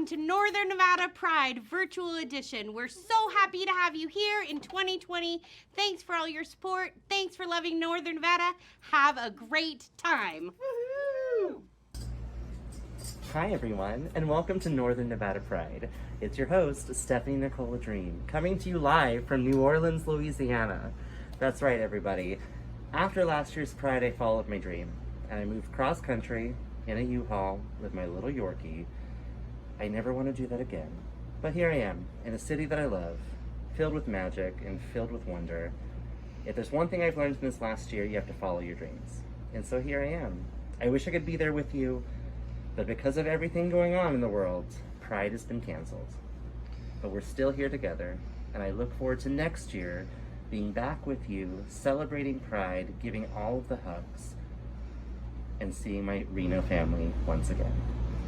welcome to Northern Nevada Pride Virtual Edition. We're so happy to have you here in 2020. Thanks for all your support. Thanks for loving Northern Nevada. Have a great time. Woo-hoo! Hi everyone, and welcome to Northern Nevada Pride. It's your host, Stephanie Nicole Dream, coming to you live from New Orleans, Louisiana. That's right, everybody. After last year's Pride, I followed my dream, and I moved cross-country in a U-Haul with my little Yorkie. I never want to do that again. But here I am, in a city that I love, filled with magic and filled with wonder. If there's one thing I've learned in this last year, you have to follow your dreams. And so here I am. I wish I could be there with you, but because of everything going on in the world, Pride has been canceled. But we're still here together, and I look forward to next year being back with you, celebrating Pride, giving all of the hugs, and seeing my Reno family once again.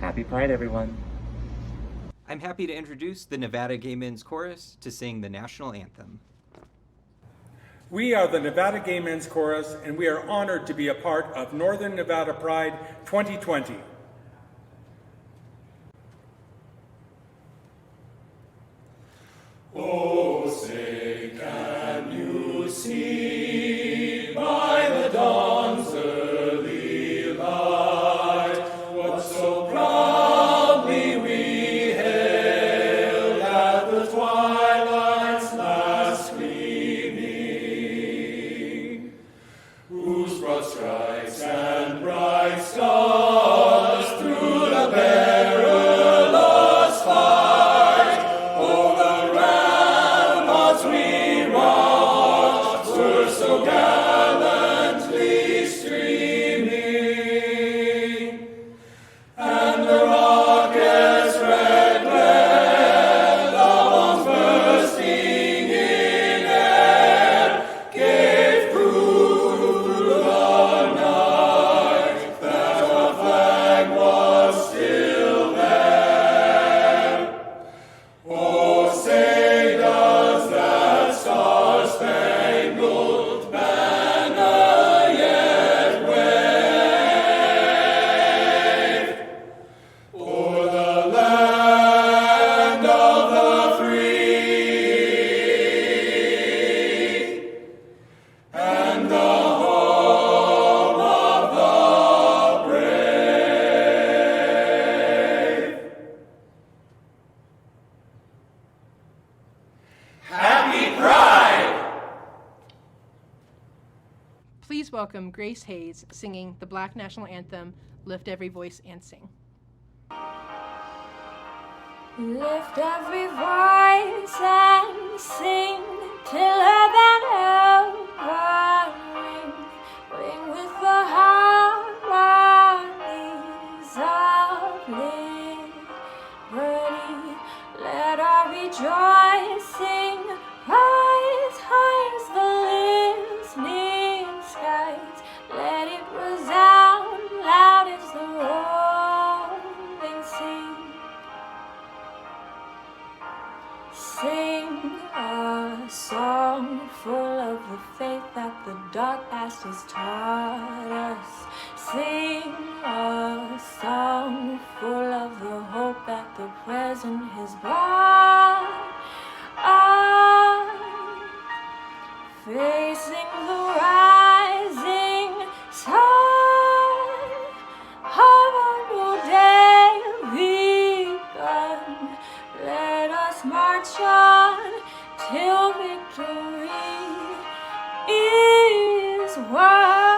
Happy Pride, everyone. I'm happy to introduce the Nevada Gay Men's Chorus to sing the national anthem. We are the Nevada Gay Men's Chorus, and we are honored to be a part of Northern Nevada Pride 2020. Oh, say, can you see by the dawn's early light what so proudly we hailed at the twilight's last gleaming, whose broad stripes and bright stars through the perilous fight over ramparts we marched were so gallantly streaming, and the rocket's red glare, the bombs bursting in air, gave proof through the night that our flag was still there. Oh, say does that star-spangled banner yet wave o'er the land of the free and the home of the brave? Happy Pride! Please welcome Grace Hayes singing the Black National Anthem, Lift Every Voice and Sing. Lift every voice and sing till earth and heaven ring. Ring with the harmonies of liberty. Let our rejoicing rise high as the listening skies. Let it resound loud as the rolling sea. Sing a song full of the faith that the dark past has taught us. Sing a song full of the hope that the present has brought us. Facing the rising sun of a new day begun. Let us march on till victory is won.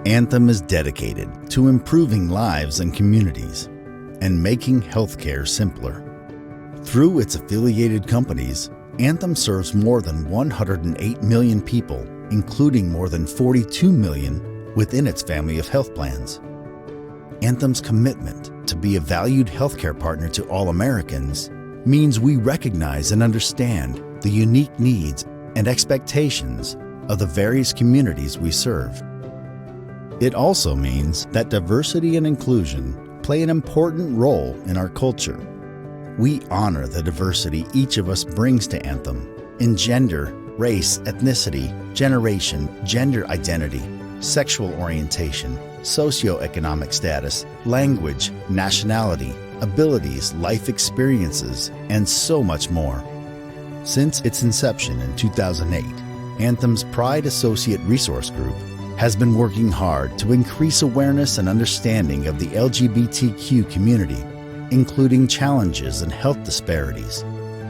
Anthem is dedicated to improving lives and communities and making healthcare simpler. Through its affiliated companies, Anthem serves more than 108 million people, including more than 42 million within its family of health plans. Anthem's commitment to be a valued healthcare partner to all Americans means we recognize and understand the unique needs and expectations of the various communities we serve. It also means that diversity and inclusion play an important role in our culture. We honor the diversity each of us brings to Anthem in gender, race, ethnicity, generation, gender identity, sexual orientation, socioeconomic status, language, nationality, abilities, life experiences, and so much more. Since its inception in 2008, Anthem's Pride Associate Resource Group has been working hard to increase awareness and understanding of the LGBTQ community, including challenges and health disparities,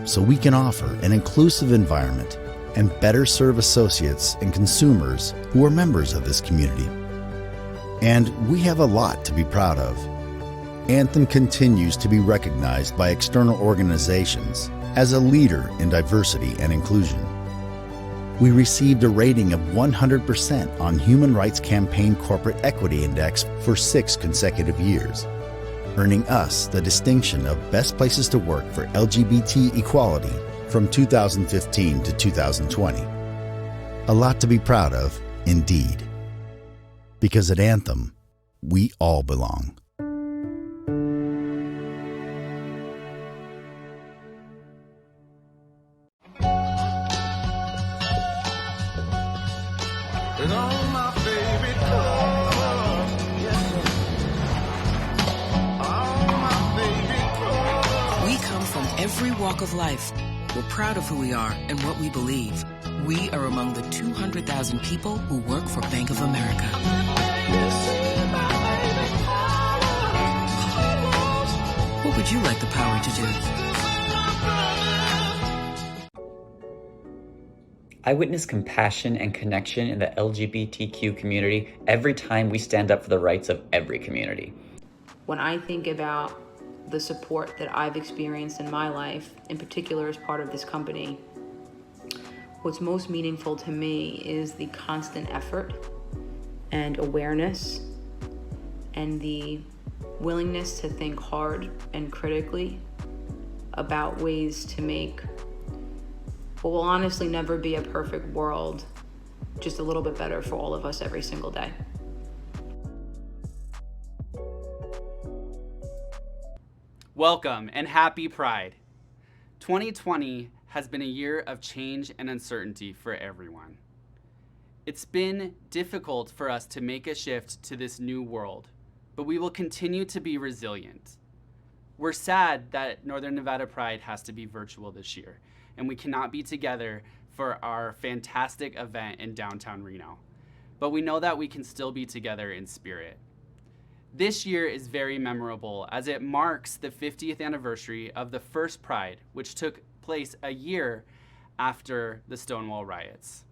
so we can offer an inclusive environment and better serve associates and consumers who are members of this community. And we have a lot to be proud of. Anthem continues to be recognized by external organizations as a leader in diversity and inclusion. We received a rating of 100% on Human Rights Campaign Corporate Equity Index for 6 consecutive years, earning us the distinction of Best Places to Work for LGBT Equality from 2015 to 2020. A lot to be proud of, indeed. Because at Anthem, we all belong. Every walk of life. We're proud of who we are and what we believe. We are among the 200,000 people who work for Bank of America. What would you like the power to do? I witness compassion and connection in the LGBTQ community every time we stand up for the rights of every community. When I think about the support that I've experienced in my life, in particular as part of this company, what's most meaningful to me is the constant effort and awareness and the willingness to think hard and critically about ways to make what will honestly never be a perfect world just a little bit better for all of us every single day. Welcome and happy Pride. 2020 has been a year of change and uncertainty for everyone. It's been difficult for us to make a shift to this new world, but we will continue to be resilient. We're sad that Northern Nevada Pride has to be virtual this year, and we cannot be together for our fantastic event in downtown Reno. But we know that we can still be together in spirit. This year is very memorable as it marks the 50th anniversary of the first Pride, which took place a year after the Stonewall riots.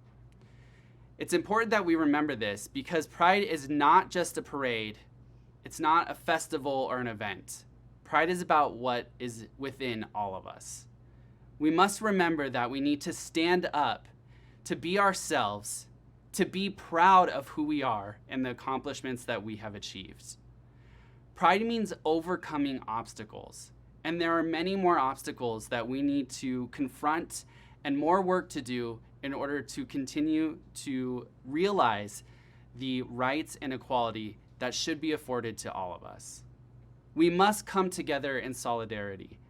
It's important that we remember this because Pride is not just a parade. It's not a festival or an event. Pride is about what is within all of us. We must remember that we need to stand up, to be ourselves, to be proud of who we are and the accomplishments that we have achieved. Pride means overcoming obstacles, and there are many more obstacles that we need to confront and more work to do in order to continue to realize the rights and equality that should be afforded to all of us. We must come together in solidarity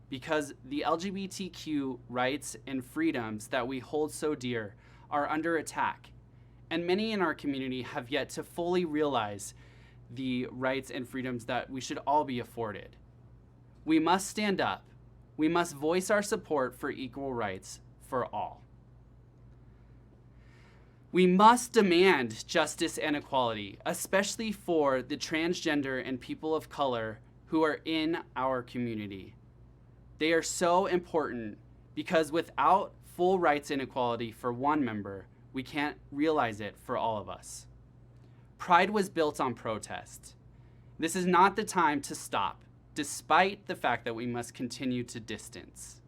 because the LGBTQ rights and freedoms that we hold so dear are under attack, and many in our community have yet to fully realize the rights and freedoms that we should all be afforded. We must stand up. We must voice our support for equal rights for all. We must demand justice and equality, especially for the transgender and people of color who are in our community. They are so important because without full rights and equality for one member, we can't realize it for all of us. Pride was built on protest. This is not the time to stop. despite the fact that we must continue to distance.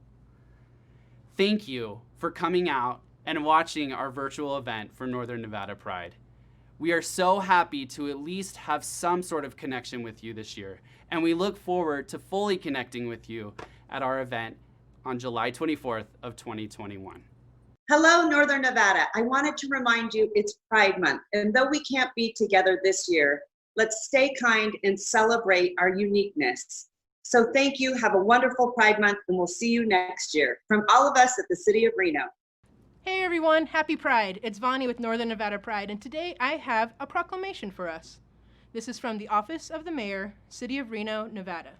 Thank you for coming out and watching our virtual event for Northern Nevada Pride. We are so happy to at least have some sort of connection with you this year, and we look forward to fully connecting with you at our event on July 24th of 2021. Hello, Northern Nevada. I wanted to remind you it's Pride Month, and though we can't be together this year, let's stay kind and celebrate our uniqueness. So thank you, have a wonderful Pride Month, and we'll see you next year. From all of us at the City of Reno. Hey everyone, happy Pride. It's Vani with Northern Nevada Pride, and today I have a proclamation for us. This is from the Office of the Mayor, City of Reno, Nevada.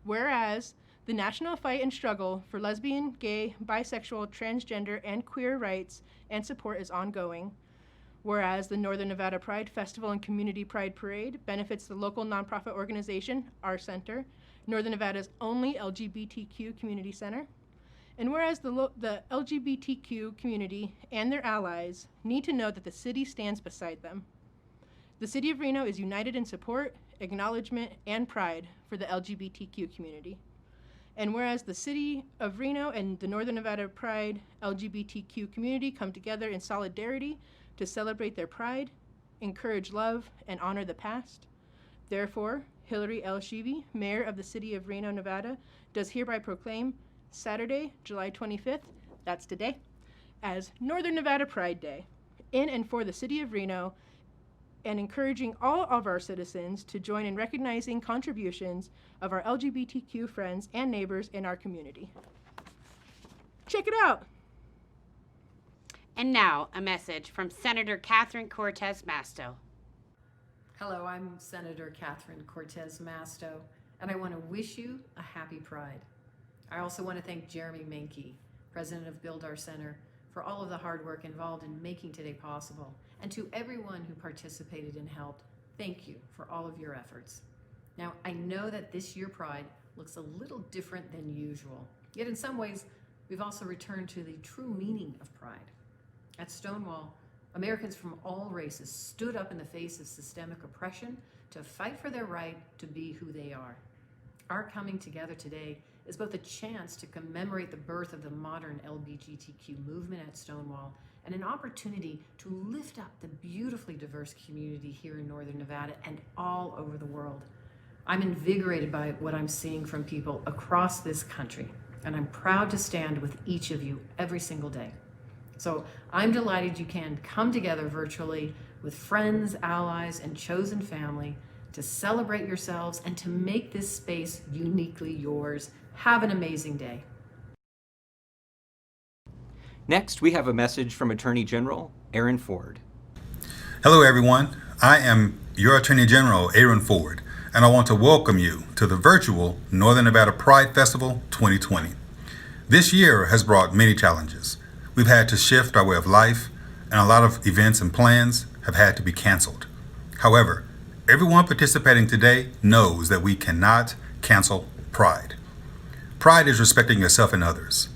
Whereas the national fight and struggle for lesbian, gay, bisexual, transgender, and queer rights and support is ongoing. Whereas the Northern Nevada Pride Festival and Community Pride Parade benefits the local nonprofit organization, Our Center, Northern Nevada's only LGBTQ community center. And whereas the LGBTQ community and their allies need to know that the city stands beside them. The City of Reno is united in support, acknowledgement, and pride for the LGBTQ community. And whereas the City of Reno and the Northern Nevada Pride LGBTQ community come together in solidarity to celebrate their pride, encourage love, and honor the past. Therefore, Hillary L. Sheevy, Mayor of the City of Reno, Nevada, does hereby proclaim Saturday, July 25th, that's today, as Northern Nevada Pride Day, in and for the City of Reno, and encouraging all of our citizens to join in recognizing contributions of our LGBTQ friends and neighbors in our community. Check it out! And now, a message from Senator Catherine Cortez Masto. Hello, I'm Senator Catherine Cortez Masto, and I want to wish you a happy Pride. I also want to thank Jeremy Menke, President of Build Our Center, for all of the hard work involved in making today possible. And to everyone who participated and helped, thank you for all of your efforts. Now, I know that this year Pride looks a little different than usual, yet in some ways, we've also returned to the true meaning of Pride. At Stonewall, Americans from all races stood up in the face of systemic oppression to fight for their right to be who they are. Our coming together today is both a chance to commemorate the birth of the modern LGBTQ movement at Stonewall and an opportunity to lift up the beautifully diverse community here in Northern Nevada and all over the world. I'm invigorated by what I'm seeing from people across this country, and I'm proud to stand with each of you every single day. So I'm delighted you can come together virtually with friends, allies, and chosen family to celebrate yourselves and to make this space uniquely yours. Have an amazing day. Next, we have a message from Attorney General Aaron Ford. Hello, everyone. I am your Attorney General, Aaron Ford, and I want to welcome you to the virtual Northern Nevada Pride Festival 2020. This year has brought many challenges. We've had to shift our way of life, and a lot of events and plans have had to be canceled. However, everyone participating today knows that we cannot cancel Pride. Pride is respecting yourself and others.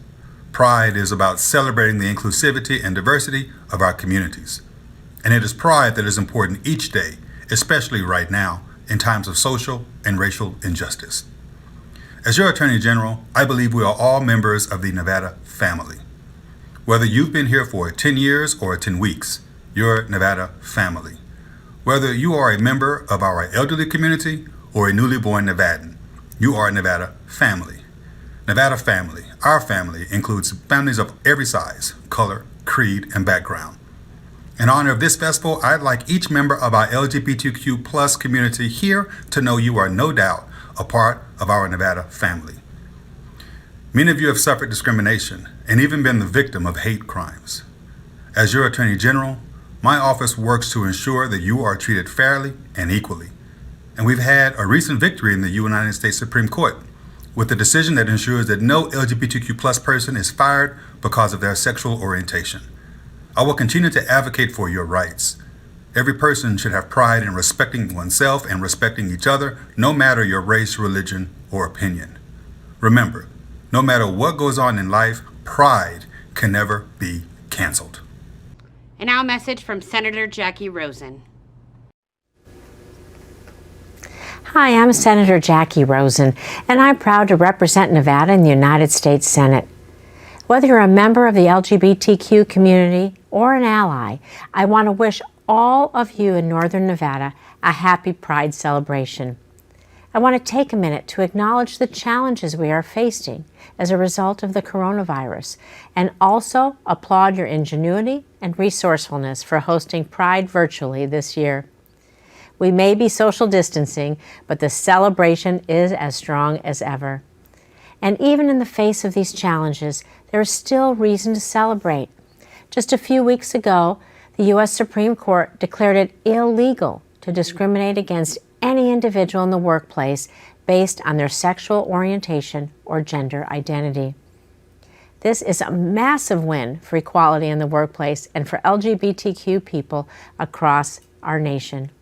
Pride is about celebrating the inclusivity and diversity of our communities. And it is pride that is important each day, especially right now, in times of social and racial injustice. As your Attorney General, I believe we are all members of the Nevada family. Whether you've been here for 10 years or 10 weeks, you're Nevada family. Whether you are a member of our elderly community or a newly born Nevadan, you are a Nevada family. Nevada family, our family, includes families of every size, color, creed, and background. In honor of this festival, I'd like each member of our LGBTQ plus community here to know you are no doubt a part of our Nevada family. Many of you have suffered discrimination and even been the victim of hate crimes. As your Attorney General, my office works to ensure that you are treated fairly and equally. And we've had a recent victory in the United States Supreme Court with a decision that ensures that no LGBTQ plus person is fired because of their sexual orientation. I will continue to advocate for your rights. Every person should have pride in respecting oneself and respecting each other, no matter your race, religion, or opinion. Remember, no matter what goes on in life, pride can never be canceled. And now a message from Senator Jackie Rosen. Hi, I'm Senator Jackie Rosen, and I'm proud to represent Nevada in the United States Senate. Whether you're a member of the LGBTQ community or an ally, I want to wish all of you in Northern Nevada a happy Pride celebration. I want to take a minute to acknowledge the challenges we are facing as a result of the coronavirus, and also applaud your ingenuity and resourcefulness for hosting Pride virtually this year. We may be social distancing, but the celebration is as strong as ever. And even in the face of these challenges, there is still reason to celebrate. Just a few weeks ago, the U.S. Supreme Court declared it illegal to discriminate against any individual in the workplace based on their sexual orientation or gender identity. This is a massive win for equality in the workplace and for LGBTQ people across our nation.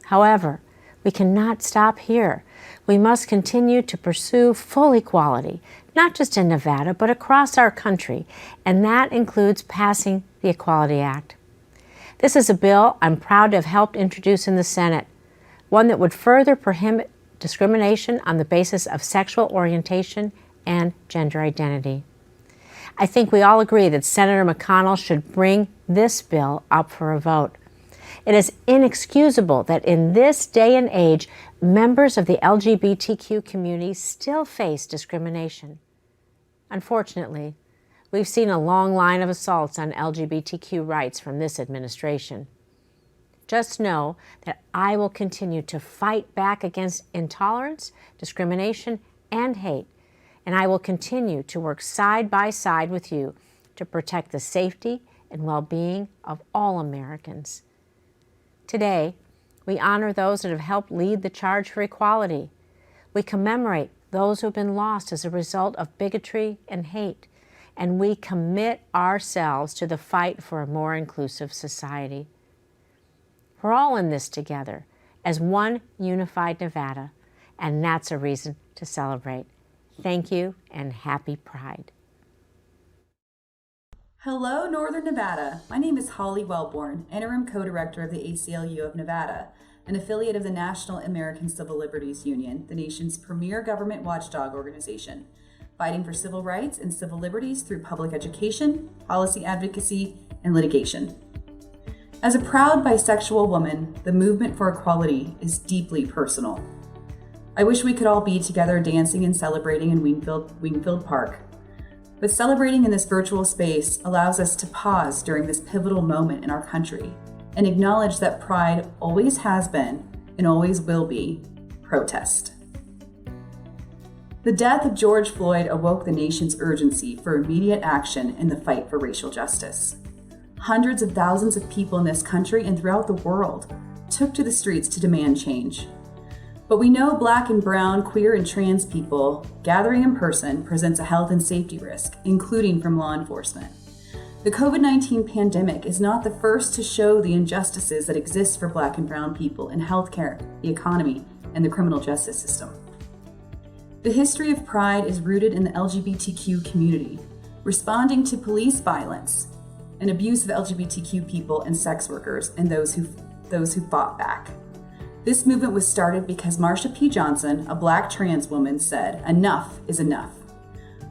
However, we cannot stop here. We must continue to pursue full equality, not just in Nevada, but across our country, and that includes passing the Equality Act. This is a bill I'm proud to have helped introduce in the Senate, one that would further prohibit discrimination on the basis of sexual orientation and gender identity. I think we all agree that Senator McConnell should bring this bill up for a vote. It is inexcusable that in this day and age, members of the LGBTQ community still face discrimination. Unfortunately, we've seen a long line of assaults on LGBTQ rights from this administration. Just know that I will continue to fight back against intolerance, discrimination, and hate, and I will continue to work side by side with you to protect the safety and well-being of all Americans. Today, we honor those that have helped lead the charge for equality. We commemorate those who have been lost as a result of bigotry and hate, and we commit ourselves to the fight for a more inclusive society. We're all in this together as one unified Nevada, and that's a reason to celebrate. Thank you and happy Pride. Hello, Northern Nevada. My name is Holly Wellborn, Interim Co-Director of the ACLU of Nevada, an affiliate of the National American Civil Liberties Union, the nation's premier government watchdog organization, fighting for civil rights and civil liberties through public education, policy advocacy, and litigation. As a proud bisexual woman, the movement for equality is deeply personal. I wish we could all be together dancing and celebrating in Wingfield Park. But celebrating in this virtual space allows us to pause during this pivotal moment in our country and acknowledge that Pride always has been and always will be protest. The death of George Floyd awoke the nation's urgency for immediate action in the fight for racial justice. Hundreds of thousands of people in this country and throughout the world took to the streets to demand change. But we know Black and brown, queer and trans people gathering in person presents a health and safety risk, including from law enforcement. The COVID-19 pandemic is not the first to show the injustices that exist for Black and brown people in healthcare, the economy, and the criminal justice system. The history of Pride is rooted in the LGBTQ community, responding to police violence and abuse of LGBTQ people and sex workers and those who fought back. This movement was started because Marsha P. Johnson, a Black trans woman, said, "Enough is enough.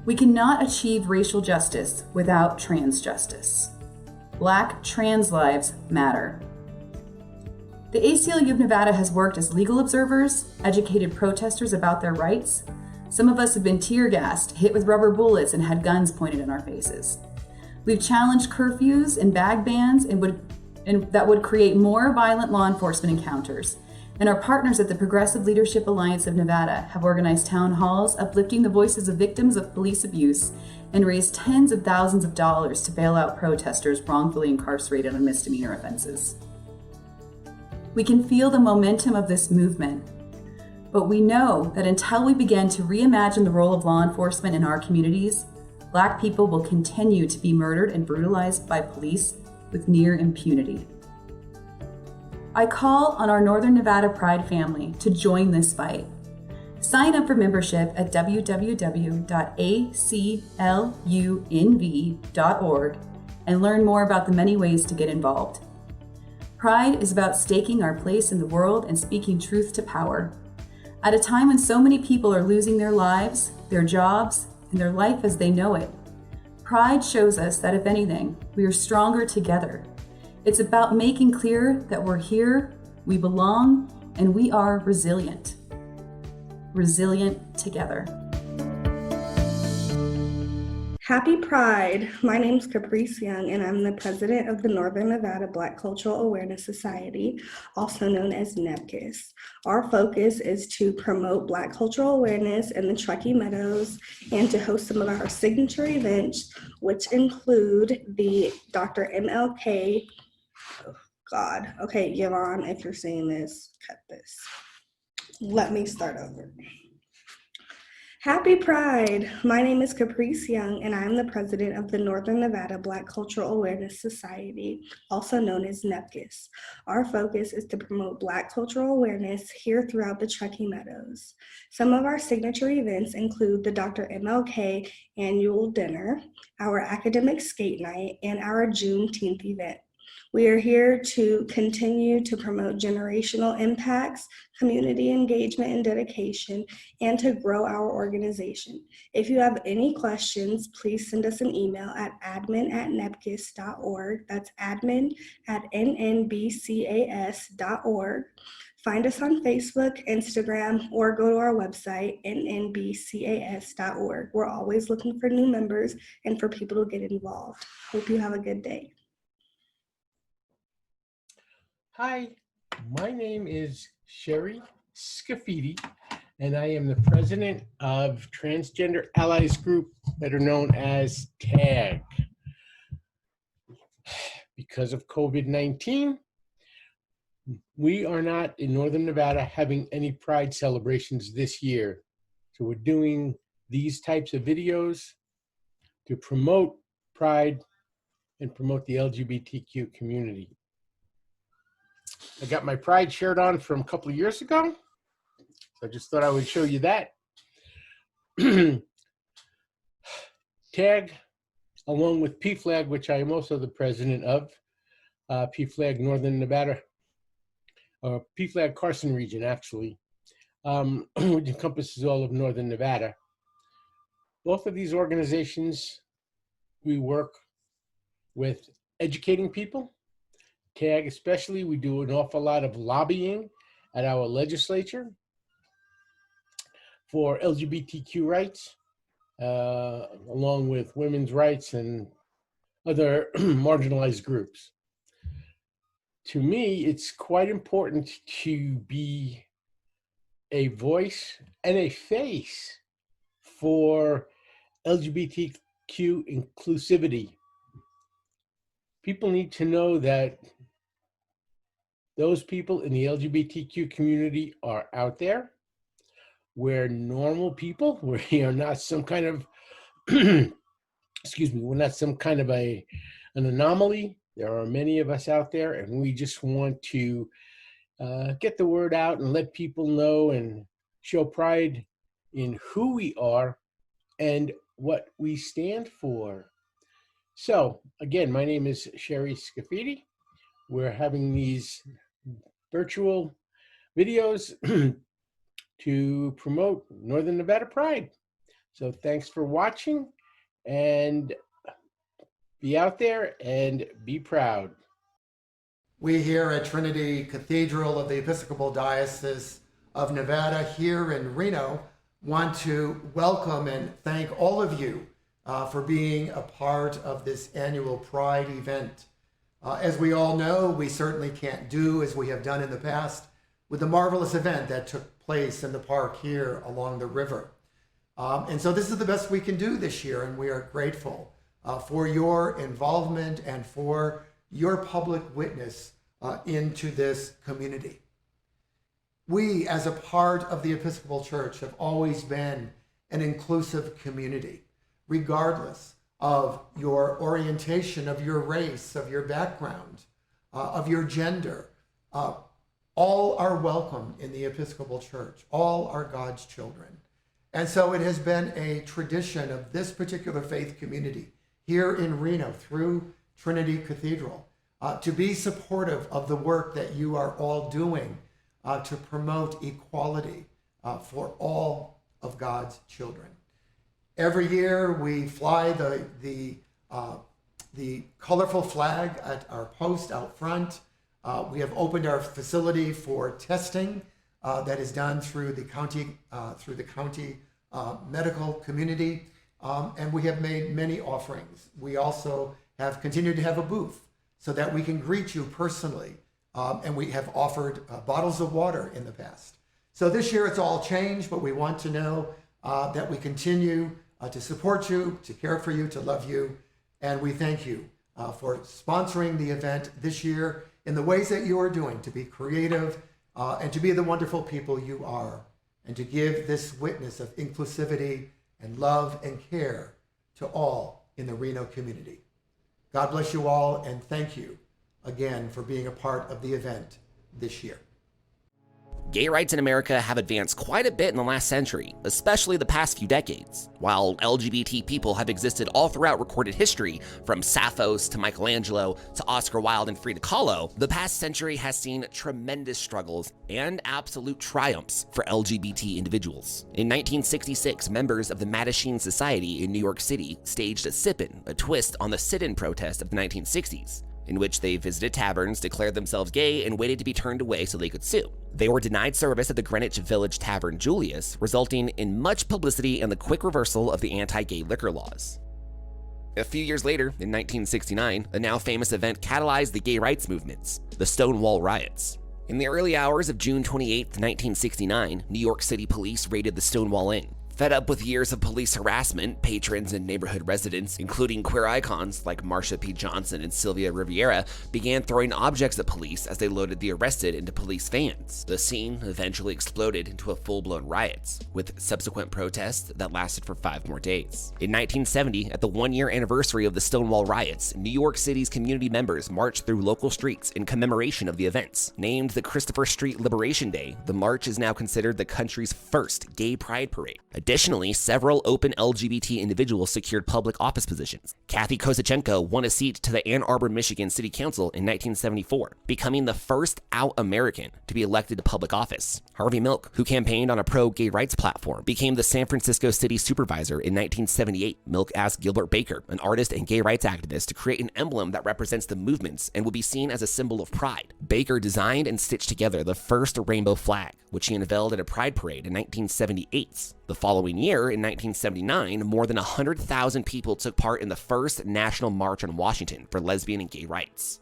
We cannot achieve racial justice without trans justice. Black trans lives matter." The ACLU of Nevada has worked as legal observers, educated protesters about their rights. Some of us have been tear gassed, hit with rubber bullets, and had guns pointed in our faces. We've challenged curfews and bag bans that would create more violent law enforcement encounters. And our partners at the Progressive Leadership Alliance of Nevada have organized town halls, uplifting the voices of victims of police abuse, and raised tens of thousands of dollars to bail out protesters wrongfully incarcerated on misdemeanor offenses. We can feel the momentum of this movement, but we know that until we begin to reimagine the role of law enforcement in our communities, Black people will continue to be murdered and brutalized by police with near impunity. I call on our Northern Nevada Pride family to join this fight. Sign up for membership at www.aclunv.org and learn more about the many ways to get involved. Pride is about staking our place in the world and speaking truth to power. At a time when so many people are losing their lives, their jobs, and their life as they know it, Pride shows us that if anything, we are stronger together. It's about making clear that we're here, we belong, and we are resilient. Resilient together. Happy Pride! My name is Caprice Young, and I'm the president of the Northern Nevada Black Cultural Awareness Society, also known as NEBCUS. Our focus is to promote Black cultural awareness in the Truckee Meadows and to host some of our signature events, which include the Dr. MLK. Oh, God. Okay, Yvonne, if you're seeing this, cut this. Let me start over. Happy Pride! My name is Caprice Young, and I am the president of the Northern Nevada Black Cultural Awareness Society, also known as NEBCUS. Our focus is to promote Black cultural awareness here throughout the Truckee Meadows. Some of our signature events include the Dr. MLK annual dinner, our academic skate night, and our Juneteenth event. We are here to continue to promote generational impacts, community engagement and dedication, and to grow our organization. If you have any questions, please send us an email at admin@nebcus.org. That's admin@nnbcas.org. Find us on Facebook, Instagram, or go to our website, nnbcas.org. We're always looking for new members and for people to get involved. Hope you have a good day. Hi, my name is Sherry Scafidi, and I am the president of Transgender Allies Group, better known as TAG. Because of COVID-19, we are not in Northern Nevada having any Pride celebrations this year. So we're doing these types of videos to promote Pride and promote the LGBTQ community. I got my Pride shirt on from a couple of years ago, so I just thought I would show you that. TAG, along with PFLAG, which I am also the president of, PFLAG Northern Nevada, or PFLAG Carson region actually, which encompasses all of Northern Nevada. Both of these organizations, we work with educating people. TAG especially, we do an awful lot of lobbying at our legislature for LGBTQ rights, along with women's rights and other marginalized groups. To me, it's quite important to be a voice and a face for LGBTQ inclusivity. People need to know that those people in the LGBTQ community are out there. We're normal people. We are not some kind of, excuse me, we're not some kind of an anomaly. There are many of us out there, and we just want to get the word out and let people know and show pride in who we are and what we stand for. So, again, my name is Sherry Scafidi. We're having these virtual videos to promote Northern Nevada Pride. So thanks for watching, and be out there and be proud. We here at Trinity Cathedral of the Episcopal Diocese of Nevada here in Reno want to welcome and thank all of you for being a part of this annual Pride event. As we all know, we certainly can't do as we have done in the past with the marvelous event that took place in the park here along the river. And so this is the best we can do this year, and we are grateful for your involvement and for your public witness into this community. We, as a part of the Episcopal Church, have always been an inclusive community, regardless of your orientation, of your race, of your background, of your gender. All are welcome in the Episcopal Church. All are God's children. And so it has been a tradition of this particular faith community here in Reno through Trinity Cathedral to be supportive of the work that you are all doing to promote equality for all of God's children. Every year we fly the colorful flag at our post out front. We have opened our facility for testing that is done through the county medical community, and we have made many offerings. We also have continued to have a booth so that we can greet you personally, and we have offered bottles of water in the past. So this year it's all changed, but we want to know that we continue to support you, to care for you, to love you, and we thank you for sponsoring the event this year in the ways that you are doing, to be creative and to be the wonderful people you are, and to give this witness of inclusivity and love and care to all in the Reno community. God bless you all, and thank you again for being a part of the event this year. Gay rights in America have advanced quite a bit in the last century, especially the past few decades. While LGBT people have existed all throughout recorded history, from Sappho's to Michelangelo to Oscar Wilde and Frida Kahlo, the past century has seen tremendous struggles and absolute triumphs for LGBT individuals. In 1966, members of the Mattachine Society in New York City staged a sit-in, a twist on the sit-in protest of the 1960s. In which they visited taverns, declared themselves gay, and waited to be turned away so they could sue. They were denied service at the Greenwich Village Tavern Julius, resulting in much publicity and the quick reversal of the anti-gay liquor laws. A few years later, in 1969, a now famous event catalyzed the gay rights movements, the Stonewall Riots. In the early hours of June 28, 1969, New York City police raided the Stonewall Inn. Fed up with years of police harassment, patrons and neighborhood residents, including queer icons like Marsha P. Johnson and Sylvia Riviera, began throwing objects at police as they loaded the arrested into police vans. The scene eventually exploded into a full-blown riot, with subsequent protests that lasted for 5 more days. In 1970, at the 1-year anniversary of the Stonewall Riots, New York City's community members marched through local streets in commemoration of the events. Named the Christopher Street Liberation Day, the march is now considered the country's first gay pride parade. Additionally, several open LGBT individuals secured public office positions. Kathy Kozachenko won a seat to the Ann Arbor, Michigan City Council in 1974, becoming the first out American to be elected to public office. Harvey Milk, who campaigned on a pro-gay rights platform, became the San Francisco City Supervisor in 1978. Milk asked Gilbert Baker, an artist and gay rights activist, to create an emblem that represents the movements and will be seen as a symbol of pride. Baker designed and stitched together the first rainbow flag, which he unveiled at a pride parade in 1978. The following year, in 1979, more than 100,000 people took part in the first National March on Washington for lesbian and gay rights.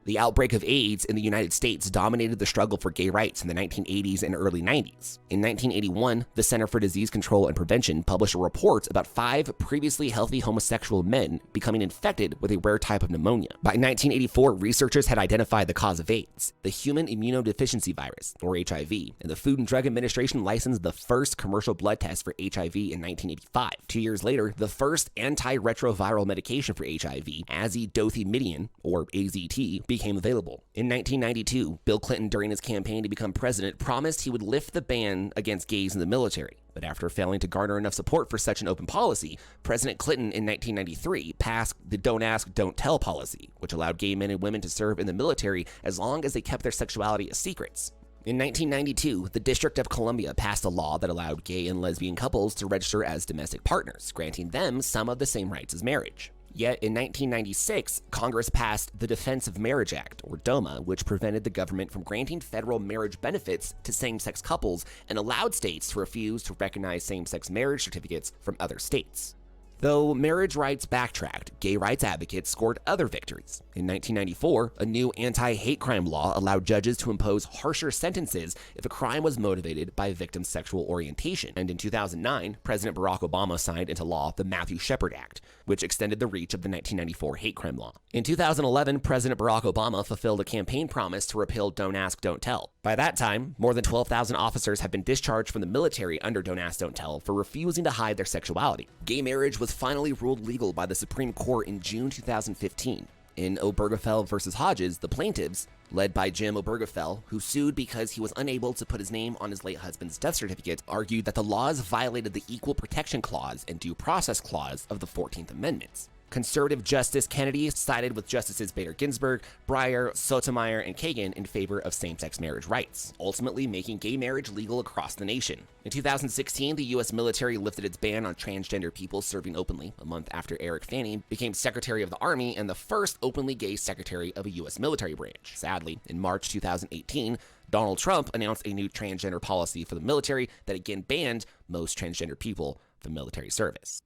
The outbreak of AIDS in the United States dominated the struggle for gay rights in the 1980s and early 90s. In 1981, the Center for Disease Control and Prevention published a report about 5 previously healthy homosexual men becoming infected with a rare type of pneumonia. By 1984, researchers had identified the cause of AIDS, the human immunodeficiency virus, or HIV, and the Food and Drug Administration licensed the first commercial blood test for HIV in 1985. 2 years later, the first antiretroviral medication for HIV, azithromycin, or AZT, became available. In 1992, Bill Clinton, during his campaign to become president, promised he would lift the ban against gays in the military. But after failing to garner enough support for such an open policy, President Clinton in 1993 passed the Don't Ask, Don't Tell policy, which allowed gay men and women to serve in the military as long as they kept their sexuality as secrets. In 1992, the District of Columbia passed a law that allowed gay and lesbian couples to register as domestic partners, granting them some of the same rights as marriage. Yet in 1996, Congress passed the Defense of Marriage Act, or DOMA, which prevented the government from granting federal marriage benefits to same-sex couples and allowed states to refuse to recognize same-sex marriage certificates from other states. Though marriage rights backtracked, gay rights advocates scored other victories. In 1994, a new anti-hate crime law allowed judges to impose harsher sentences if a crime was motivated by a victim's sexual orientation. And in 2009, President Barack Obama signed into law the Matthew Shepard Act, which extended the reach of the 1994 hate crime law. In 2011, President Barack Obama fulfilled a campaign promise to repeal Don't Ask, Don't Tell. By that time, more than 12,000 officers have been discharged from the military under Don't Ask, Don't Tell for refusing to hide their sexuality. Gay marriage was finally ruled legal by the Supreme Court in June 2015. In Obergefell versus Hodges, the plaintiffs, led by Jim Obergefell, who sued because he was unable to put his name on his late husband's death certificate, argued that the laws violated the Equal Protection Clause and Due Process Clause of the 14th Amendment. Conservative Justice Kennedy sided with Justices Bader Ginsburg, Breyer, Sotomayor, and Kagan in favor of same-sex marriage rights, ultimately making gay marriage legal across the nation. In 2016, the U.S. military lifted its ban on transgender people serving openly, a month after Eric Fanning became Secretary of the Army and the first openly gay secretary of a U.S. military branch. Sadly, in March 2018, Donald Trump announced a new transgender policy for the military that again banned most transgender people from military service.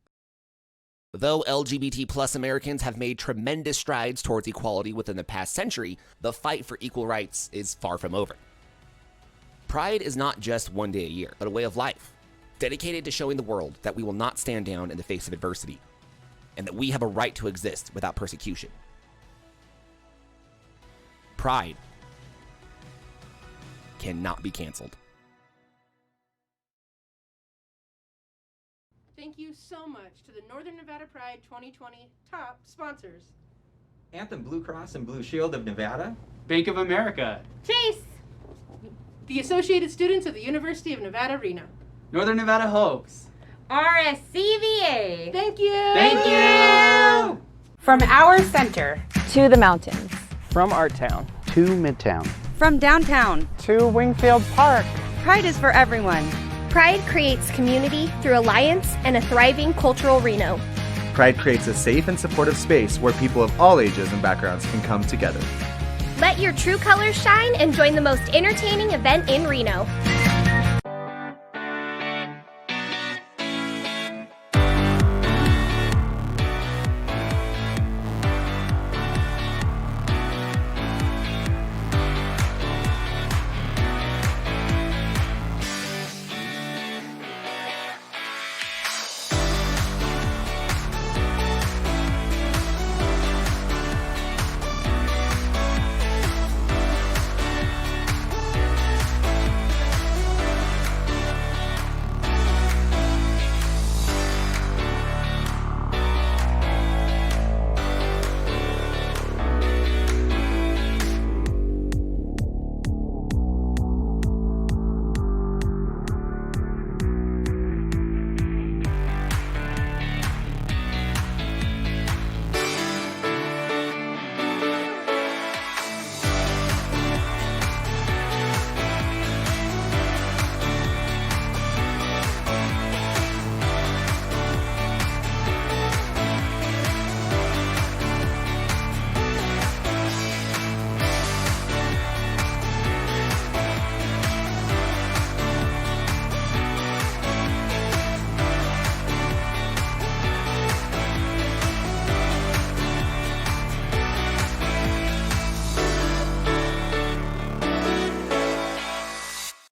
Though LGBT plus Americans have made tremendous strides towards equality within the past century, the fight for equal rights is far from over. Pride is not just one day a year, but a way of life, dedicated to showing the world that we will not stand down in the face of adversity, and that we have a right to exist without persecution. Pride cannot be canceled. Thank you so much to the Northern Nevada Pride 2020 top sponsors. Anthem Blue Cross and Blue Shield of Nevada. Bank of America. Chase. The Associated Students of the University of Nevada, Reno. Northern Nevada Hopes. RSCVA. Thank you. Thank you. From our center to the mountains. From Arttown to Midtown. From downtown to Wingfield Park. Pride is for everyone. Pride creates community through alliance and a thriving cultural Reno. Pride creates a safe and supportive space where people of all ages and backgrounds can come together. Let your true colors shine and join the most entertaining event in Reno.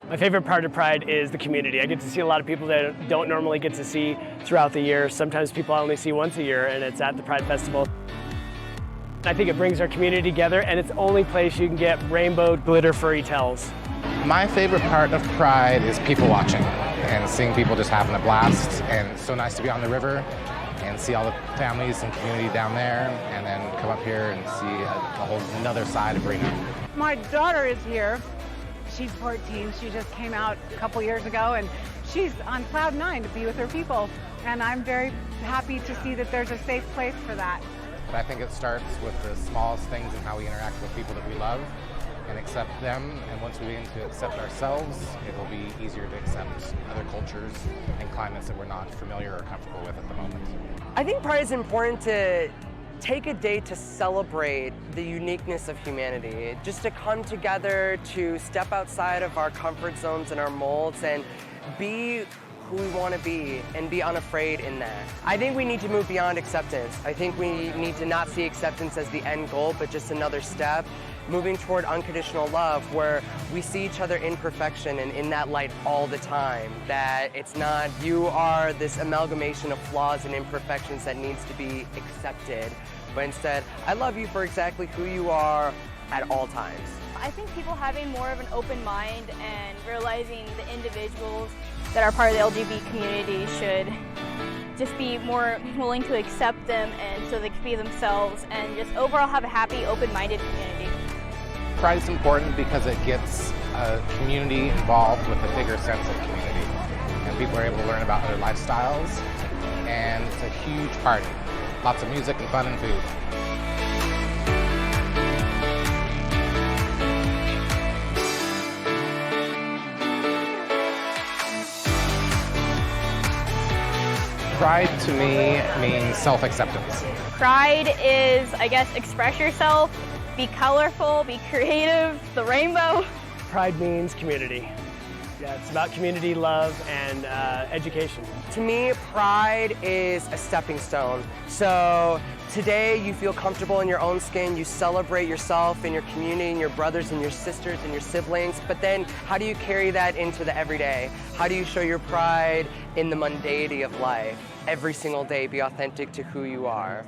My favorite part of Pride is the community. I get to see a lot of people that I don't normally get to see throughout the year. Sometimes people I only see once a year, and it's at the Pride Festival. I think it brings our community together, and it's the only place you can get rainbow glitter furry tails. My favorite part of Pride is people watching and seeing people just having a blast. And it's so nice to be on the river and see all the families and community down there, and then come up here and see a whole another side of Reno. My daughter is here. She's 14. She just came out a couple years ago, and she's on cloud 9 to be with her people. And I'm very happy to see that there's a safe place for that. But I think it starts with the smallest things and how we interact with people that we love and accept them. And once we begin to accept ourselves, it will be easier to accept other cultures and climates that we're not familiar or comfortable with at the moment. I think Pride is important to take a day to celebrate the uniqueness of humanity, just to come together, to step outside of our comfort zones and our molds and be who we want to be and be unafraid in that. I think we need to move beyond acceptance. I think we need to not see acceptance as the end goal, but just another step, moving toward unconditional love where we see each other in perfection and in that light all the time, that it's not you are this amalgamation of flaws and imperfections that needs to be accepted, but instead, I love you for exactly who you are at all times. I think people having more of an open mind and realizing the individuals that are part of the LGBT community should just be more willing to accept them and so they can be themselves and just overall have a happy, open-minded community. Pride is important because it gets a community involved with a bigger sense of community. And people are able to learn about other lifestyles, and it's a huge party. lots of music and fun and food. Pride to me means self-acceptance. Pride is, I guess, express yourself, be colorful, be creative, the rainbow. Pride means community. Yeah, it's about community, love, and education. To me, pride is a stepping stone. So today you feel comfortable in your own skin, you celebrate yourself and your community and your brothers and your sisters and your siblings, but then how do you carry that into the everyday? How do you show your pride in the mundanity of life? Every single day, be authentic to who you are.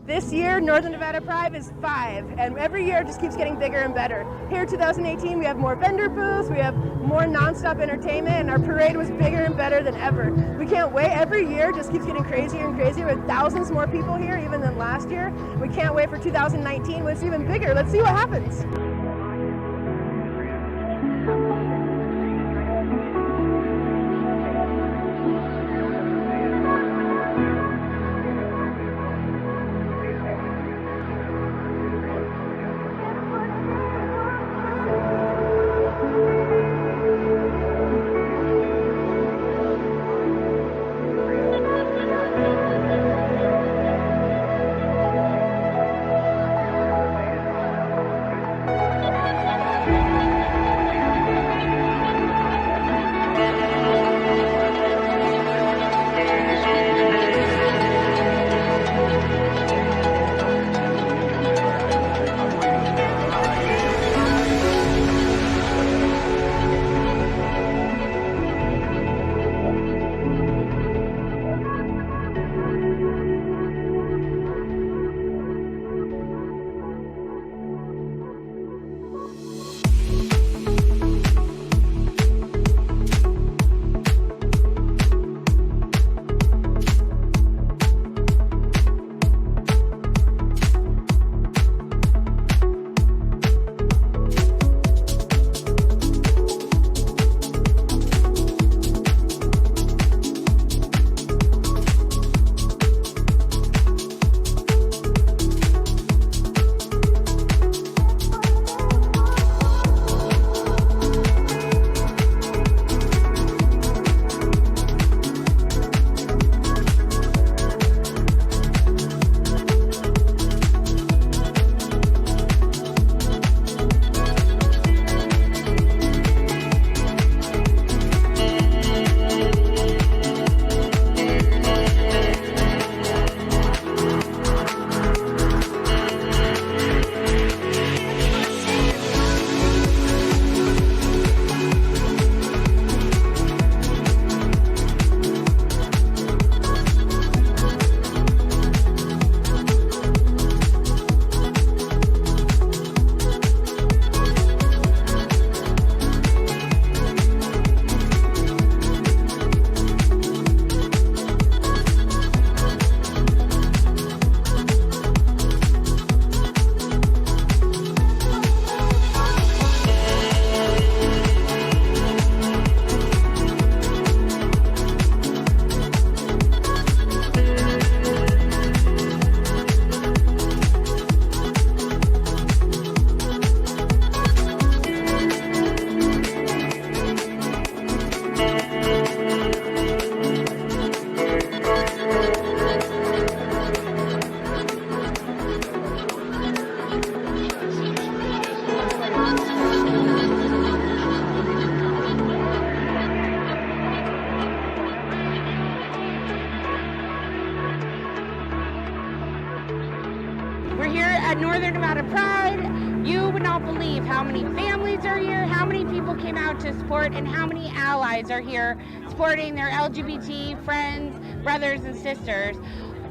This year, Northern Nevada Pride is 5, and every year it just keeps getting bigger and better. Here, 2018, we have more vendor booths, we have more nonstop entertainment, and our parade was bigger and better than ever. We can't wait. Every year just keeps getting crazier and crazier with thousands more people here, even than last year. We can't wait for 2019 when it's even bigger. Let's see what happens. We're here at Northern Nevada Pride. You would not believe how many families are here, how many people came out to support, and how many allies are here supporting their LGBT friends, brothers, and sisters.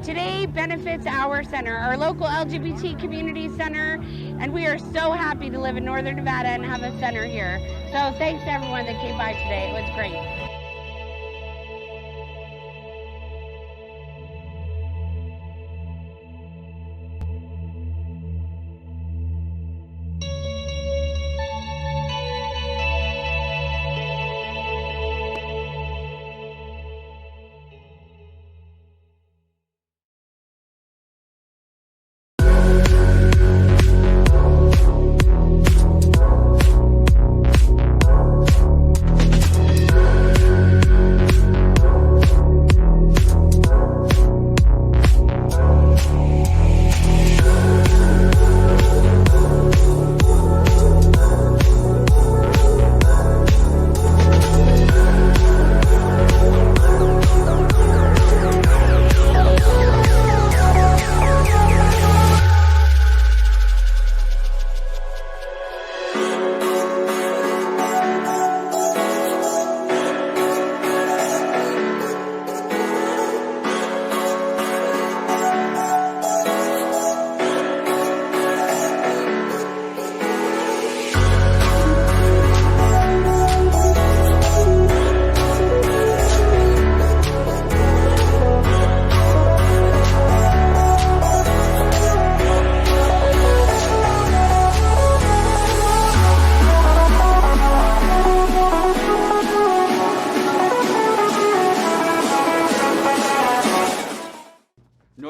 Today benefits our center, our local LGBT community center, and we are so happy to live in Northern Nevada and have a center here. So thanks to everyone that came by today. It was great.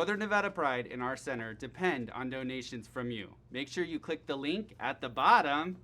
Northern Nevada Pride and our center depend on donations from you. Make sure you click the link at the bottom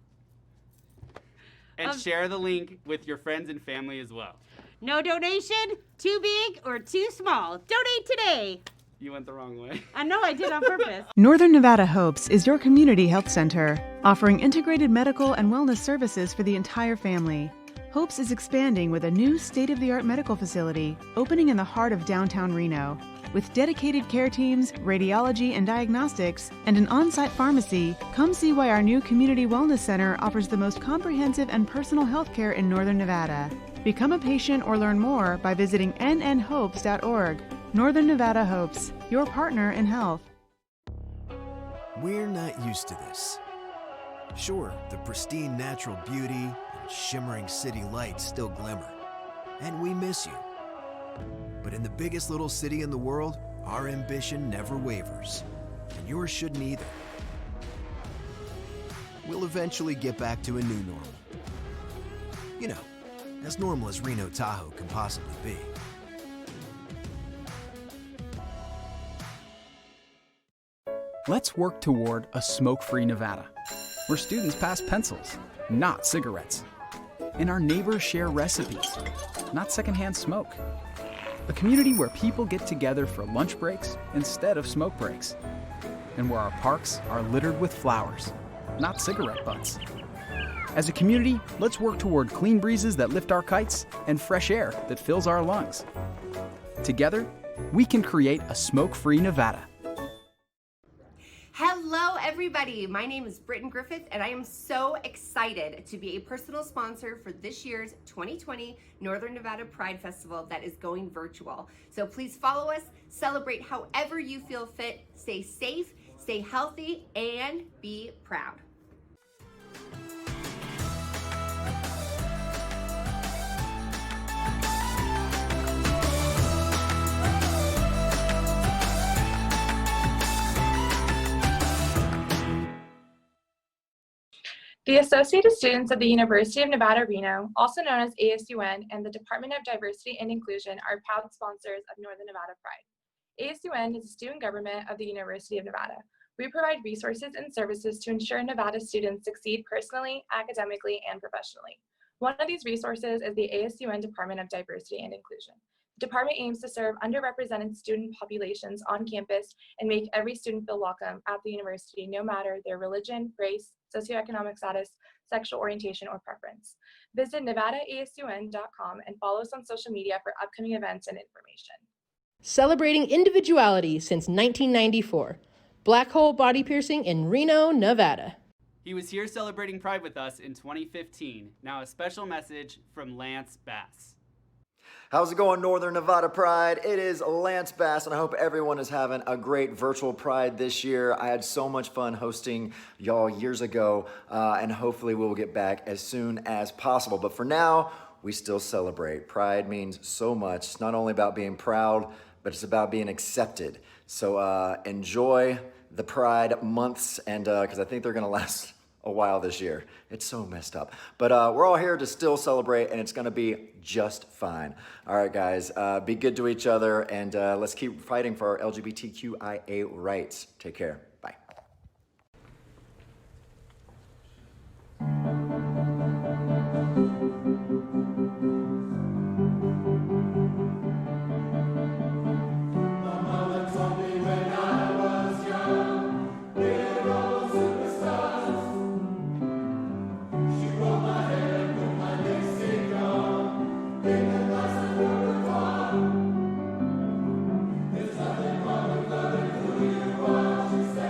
and share the link with your friends and family as well. No donation, too big or too small. Donate today. You went the wrong way. I know I did on purpose. Northern Nevada Hopes is your community health center, offering integrated medical and wellness services for the entire family. Hopes is expanding with a new state-of-the-art medical facility opening in the heart of downtown Reno. With dedicated care teams, radiology and diagnostics, and an on-site pharmacy, come see why our new Community Wellness Center offers the most comprehensive and personal health care in Northern Nevada. Become a patient or learn more by visiting nnhopes.org. Northern Nevada Hopes, your partner in health. We're not used to this. Sure, the pristine natural beauty and shimmering city lights still glimmer, and we miss you. But in the biggest little city in the world, our ambition never wavers, and yours shouldn't either. We'll eventually get back to a new normal. You know, as normal as Reno Tahoe can possibly be. Let's work toward a smoke-free Nevada, where students pass pencils, not cigarettes, and our neighbors share recipes, not secondhand smoke. A community where people get together for lunch breaks instead of smoke breaks, and where our parks are littered with flowers, not cigarette butts. As a community, let's work toward clean breezes that lift our kites and fresh air that fills our lungs. Together, we can create a smoke-free Nevada. Hello everybody, my name is Britton Griffith and I am so excited to be a personal sponsor for this year's 2020 Northern Nevada Pride Festival that is going virtual. So please follow us, celebrate however you feel fit, stay safe, stay healthy, and be proud. The Associated Students of the University of Nevada, Reno, also known as ASUN, and the Department of Diversity and Inclusion are proud sponsors of Northern Nevada Pride. ASUN is a student government of the University of Nevada. We provide resources and services to ensure Nevada students succeed personally, academically, and professionally. One of these resources is the ASUN Department of Diversity and Inclusion. The department aims to serve underrepresented student populations on campus and make every student feel welcome at the university, no matter their religion, race, socioeconomic status, sexual orientation, or preference. Visit nevadaasun.com and follow us on social media for upcoming events and information. Celebrating individuality since 1994. Black hole body piercing in Reno, Nevada. He was here celebrating Pride with us in 2015. Now a special message from Lance Bass. How's it going, Northern Nevada Pride? It is Lance Bass, and I hope everyone is having a great virtual Pride this year. I had so much fun hosting y'all years ago, and hopefully we'll get back as soon as possible. But for now, we still celebrate. Pride means so much. It's not only about being proud, but it's about being accepted. So enjoy the Pride months, and because I think they're going to last a while this year. It's so messed up. But we're all here to still celebrate, and it's going to be just fine. All right, guys, be good to each other, and let's keep fighting for our LGBTQIA rights. Take care. Bye. There's nothing wrong with loving who you are, she said.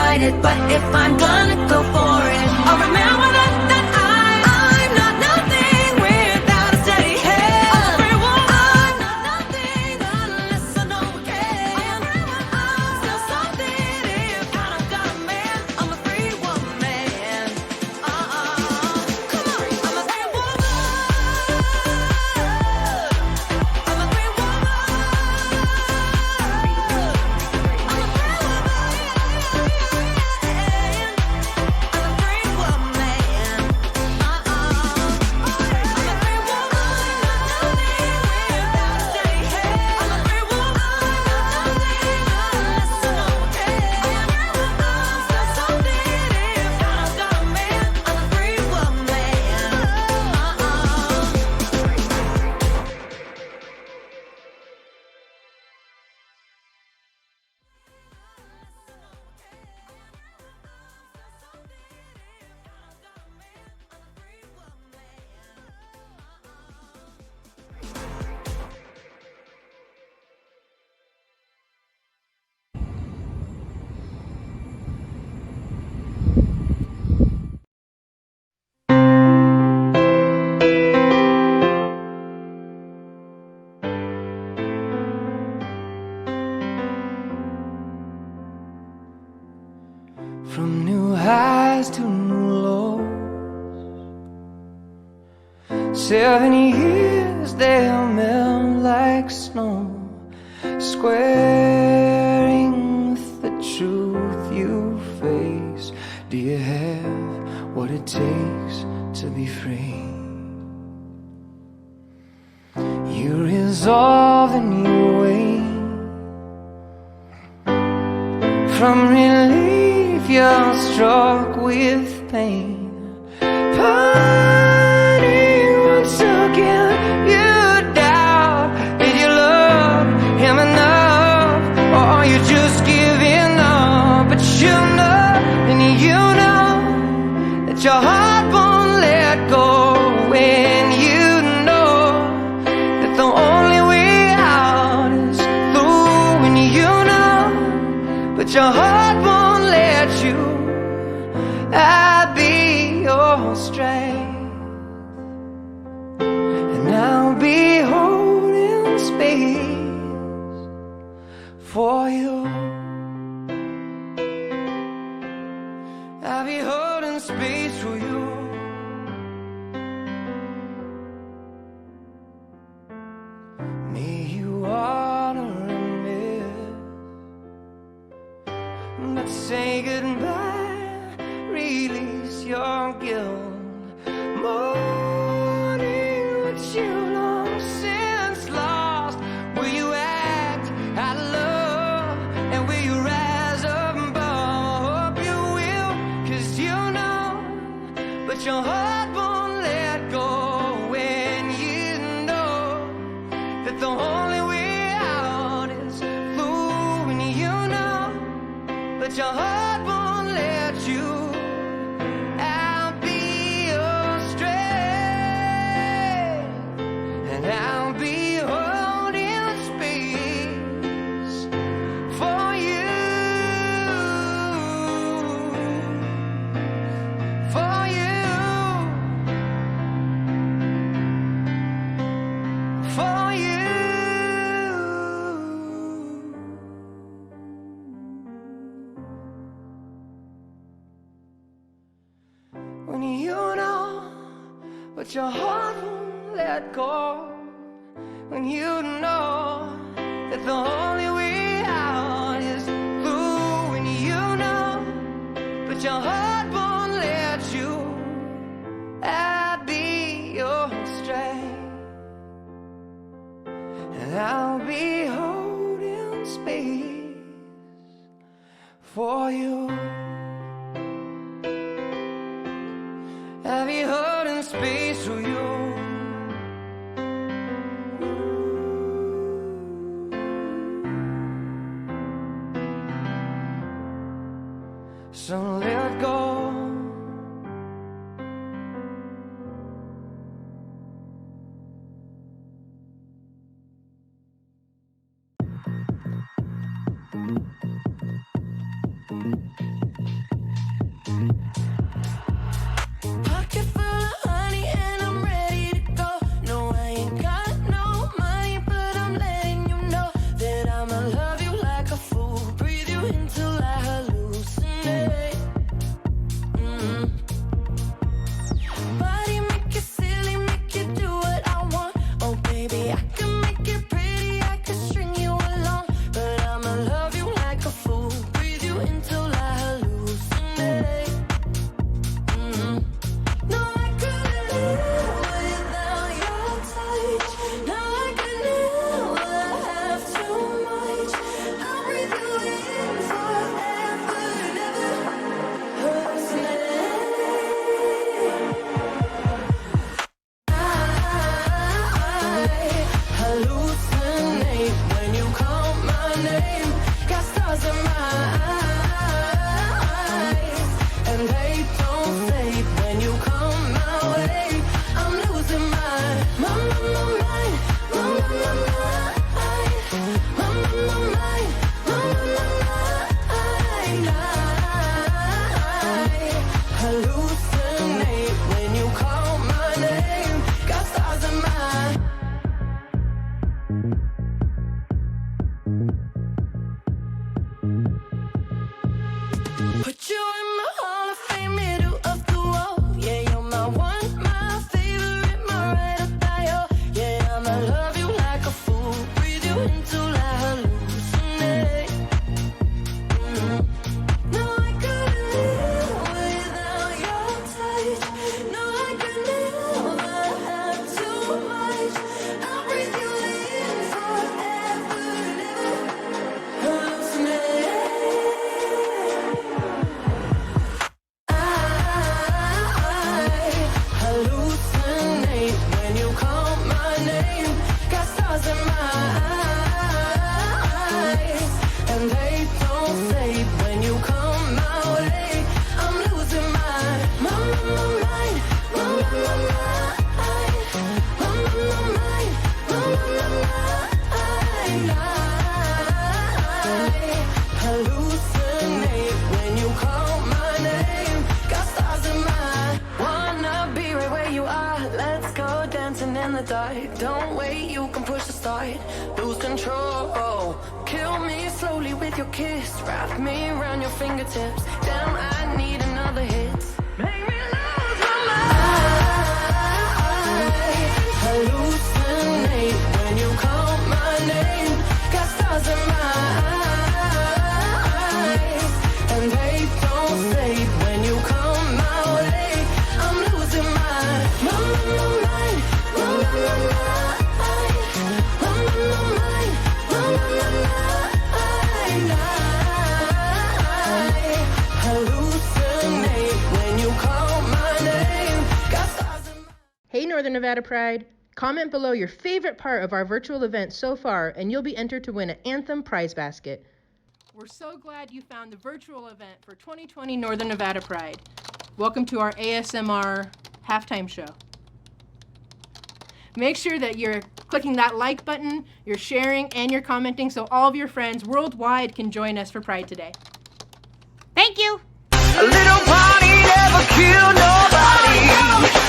fight it, but if I'm gonna go for it, I'll remember that I'm not nothing without a steady hand. I'm not nothing unless I know I can. I'm still something if I've got a man. I'm a free woman. Come on, I'm a free woman. I'm a free woman. highs to new lows. 7 years they'll melt like snow, squaring with the truth you face. Do you have what it takes to be free? You resolve and you wait. From relief you're struck with pain. Pining once again, you doubt if you love him enough, or are you just giving up? But you know, and you know that your heart won't let go. When you know that the only way out is through, and you know, but your heart won't let you. I'll be your strength, and I'll be holding space for you. I'll be holding space for you. May you honor and miss, but say goodbye, release your guilt. Mourning what you long since lost. Will you act out of love, and will you rise up above? I hope you will, 'cause you know, but your heart won't let go. When you know that the only way out is through, and you know, but your heart won't let you. I'll be your strength, and I'll be holding space for you, for you, for you. When you know, but your heart won't let go. When you know that the only way out is through. When you know, but your heart won't let you. I'll be your strength, and I'll be holding space for you. I'll be holding space for you. So let go. Pocket full of honey and I'm ready. wanna die. Don't wait, you can push the start. Lose control. Kill me slowly with your kiss. Wrap me around your fingertips. Damn, I need another hit. Make me lose my mind. Hallucinate when you call my name. Got stars in my eyes, and they don't fade when you come my way. I'm losing my mind. Hallucinate when you call my name. Got stars in my. Hey Northern Nevada Pride! Comment below your favorite part of our virtual event so far, and you'll be entered to win an Anthem prize basket. We're so glad you found the virtual event for 2020 Northern Nevada Pride. Welcome to our ASMR halftime show. Make sure that you're clicking that like button, you're sharing, and you're commenting so all of your friends worldwide can join us for Pride today. Thank you. A little party never killed nobody.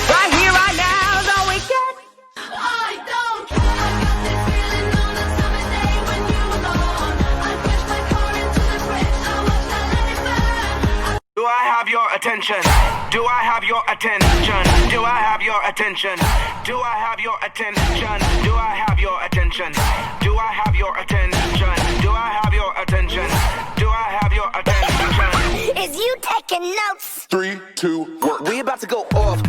Right here, right now is all we get. I don't care. I got this feeling on the summer day when you were gone. I pushed my car into the bridge. I watched I let it burn. Do I have your attention? Do I have your attention? Do I have your attention? Do I have your attention? Do I have your attention? Do I have your attention? Do I have your attention? Do I have your attention? Is you taking notes? 3, 2, work. We about to go off.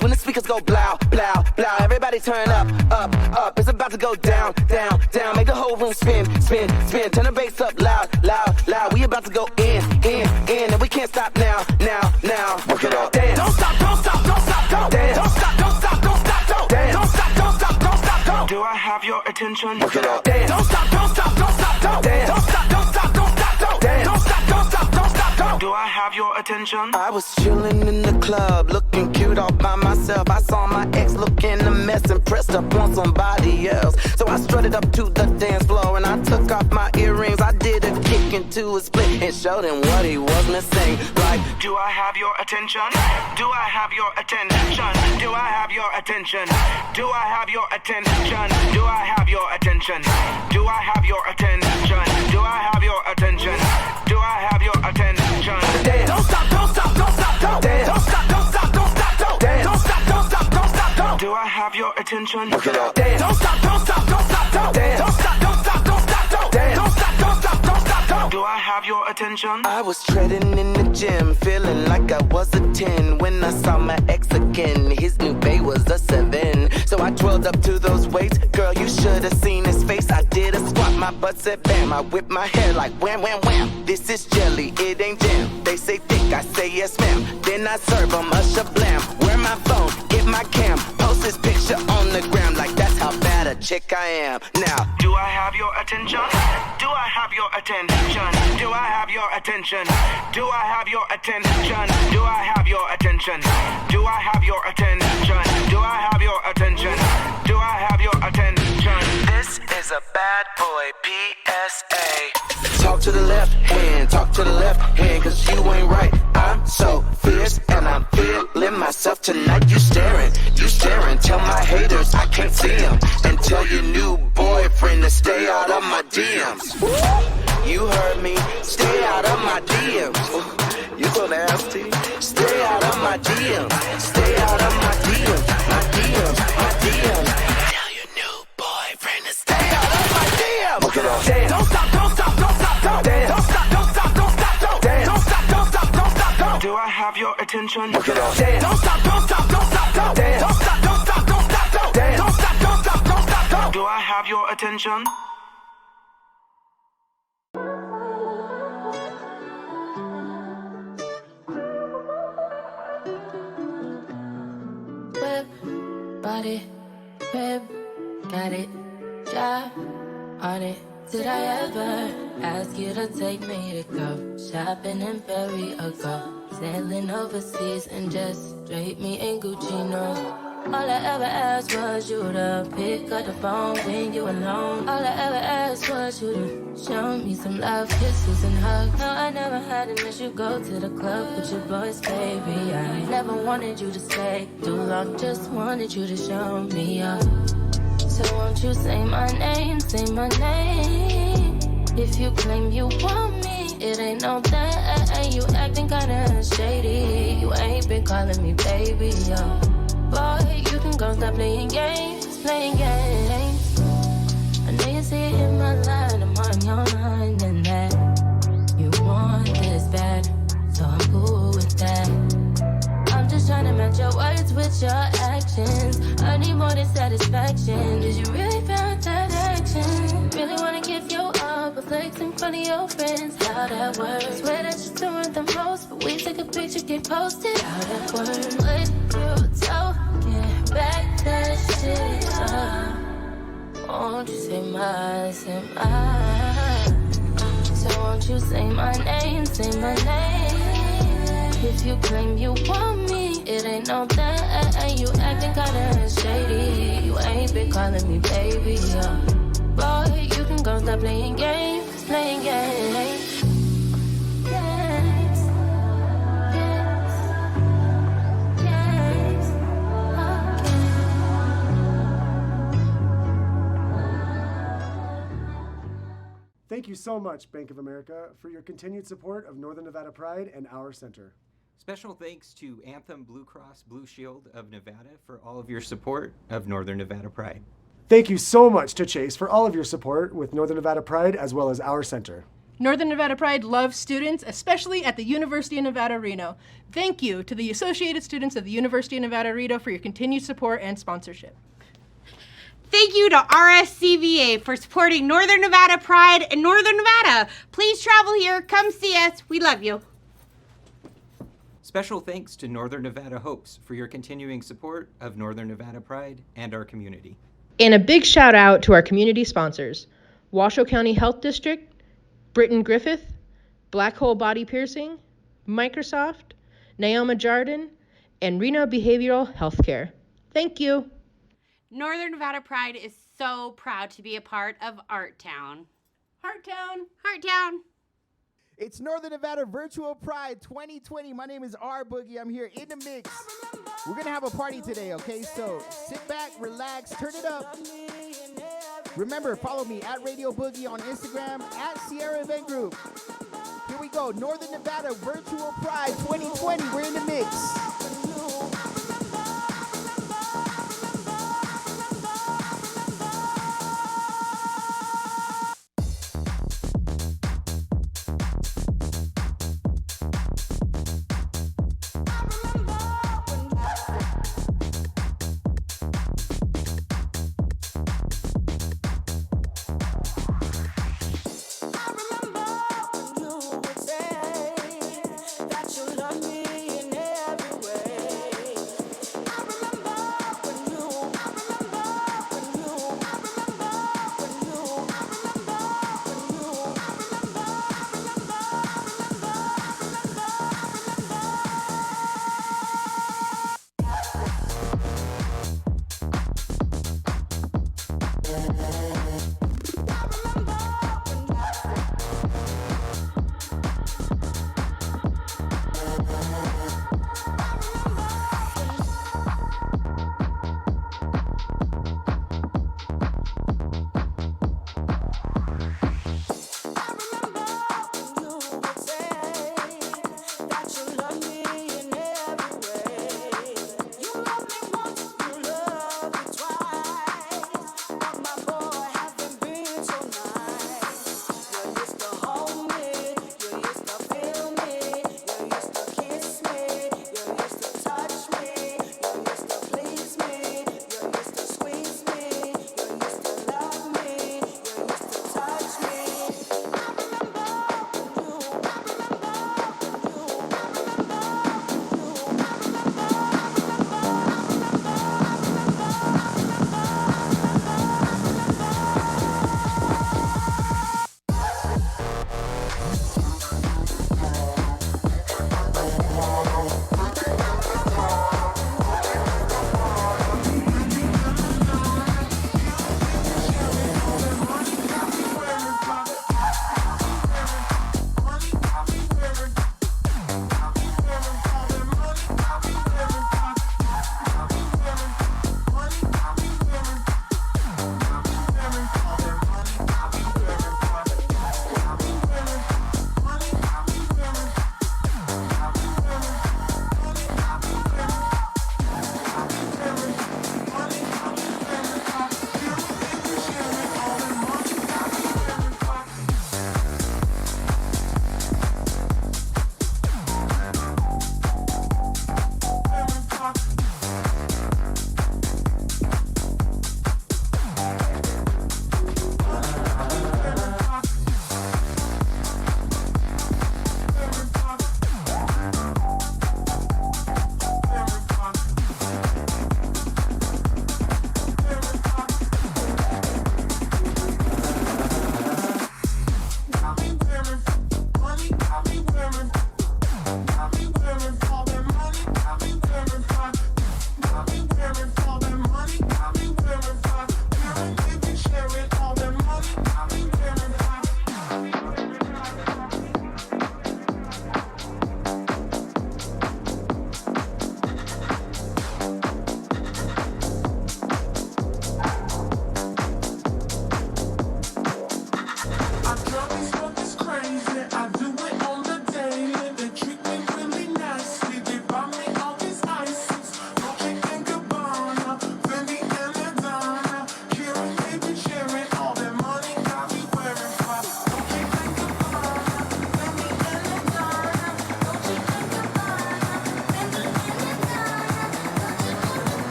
When the speakers go blow, blow, blow. Everybody turn up, up, up. It's about to go down, down, down. Make the whole room spin, spin, spin. Turn the bass up loud, loud, loud. We about to go in, and we can't stop now, now, now. Work it up. Dance. Don't stop, don't stop, don't stop, don't dance. Don't stop, don't stop, don't stop, don't dance. Don't stop, don't stop, don't stop, don't. Do I have your attention? Work it up. Dance. Don't stop, don't stop, don't stop, don't dance. Don't stop, don't stop, don't stop, don't dance. Don't stop, don't stop, don't stop, don't. Do I have your attention? I was chilling in the club, looking cute all by myself. I saw my ex looking a mess and pressed up on somebody else. So I strutted up to the dance floor and I took off my earrings. I did a kick into a split and showed him what he was missing. Like, do I have your attention? Do I have your attention? Do I have your attention? Do I have your attention? Do I have your attention? Do I have your attention? Do I have your attention? Do I have your attention? dance. Don't stop, don't stop, don't stop, don't dance. Don't stop, don't stop, don't stop, don't dance. Don't stop, don't stop, don't stop, don't. Do I have your attention? Work it up. Dance. Don't stop, don't stop, don't stop, don't dance. Don't stop, don't stop, don't stop, don't dance. Don't stop, don't stop, don't stop, don't. Do I have your attention? I was treading in the gym, feeling like I was a 10 when I saw my ex again. His new bae was a 7, so I twirled up to those weights. Girl, you should have seen his face. I did a squat, my butt said bam. I whipped my hair like wham, wham, wham. This is jelly, it ain't jam. They say thick, I say yes, ma'am. Then I serve them a shablam. Wear my phone, get my cam, post this picture on the gram like that's how bad a chick I am. Now, do I have your attention? Do I have your attention? Do I have your attention? Do I have your attention? Do I have your attention? Do I have your attention? Do I have your attention? Do I have your attention? This is a bad boy PSA. Talk to the left hand, talk to the left hand, cause you ain't right. I'm so fierce and I'm feeling myself tonight. You staring, tell my haters I can't see them. And tell your new boyfriend to stay out of my DMs. You heard me, stay out of my DMs. You so nasty, stay out of my DMs. Stay out of my DMs, my DMs, my DMs. Tell your new boyfriend to stay out of my DMs. Look it up. Dance. Don't stop, don't stop, don't stop, don't dance. Don't stop, don't stop, don't stop, don't dance. Don't stop, don't stop, don't stop, don't. Do I have your attention? Look it up. Dance. Don't stop, don't stop, don't stop, don't dance. Don't stop, don't stop, don't stop, don't dance. Don't stop, don't stop, don't stop, don't. Do I have your attention? Body, whip, got it, job on it. Did I ever ask you to take me to go shopping in Perry or go sailing overseas and just drape me in Gucci? No, All I ever asked was you to pick up the phone when you alone. All I ever asked was you to show me some love, kisses and hugs. No, I never had to miss you go to the club with your boys, baby. I never wanted you to stay too long, just wanted you to show me up. So won't you say my name, say my name. If you claim you want me, it ain't no thing. You acting kinda shady. You ain't been calling me baby, yo. Boy, you can go stop playing games, playing games. I know you see it in my line, I'm on your mind, and that you want this bad, so I'm cool with that. I'm just trying to match your words with your actions. I need more than satisfaction. Did you really found that action? Really wanna give you up, but flex in front of your friends. How that works? Swear that you're doing the most, but we take a picture, get posted. How that works? What you talking? Back that shit up. Won't you say my, So won't you say my name, say my name. If you claim you want me, it ain't no thing. You acting kinda shady. You ain't been calling me baby, yo. Boy, you can go stop playing games, playing games. Thank you so much, Bank of America, for your continued support of Northern Nevada Pride and our center. Special thanks to Anthem Blue Cross Blue Shield of Nevada for all of your support of Northern Nevada Pride. Thank you so much to Chase for all of your support with Northern Nevada Pride as well as our center. Northern Nevada Pride loves students, especially at the University of Nevada, Reno. Thank you to the Associated Students of the University of Nevada, Reno for your continued support and sponsorship. Thank you to RSCVA for supporting Northern Nevada Pride in Northern Nevada. Please travel here. Come see us. We love you. Special thanks to Northern Nevada Hopes for your continuing support of Northern Nevada Pride and our community. And a big shout out to our community sponsors, Washoe County Health District, Britton Griffith, Black Hole Body Piercing, Microsoft, Naoma Jardin, and Reno Behavioral Healthcare. Thank you. Northern Nevada Pride is so proud to be a part of Art Town. Art Town. Art Town. It's Northern Nevada Virtual Pride 2020. My name is R Boogie. I'm here in the mix. We're going to have a party today, okay? So sit back, relax, turn it up. Remember, follow me at Radio Boogie on Instagram, at Sierra Event Group. Here we go. Northern Nevada Virtual Pride 2020. We're in the mix. That you love me in every way.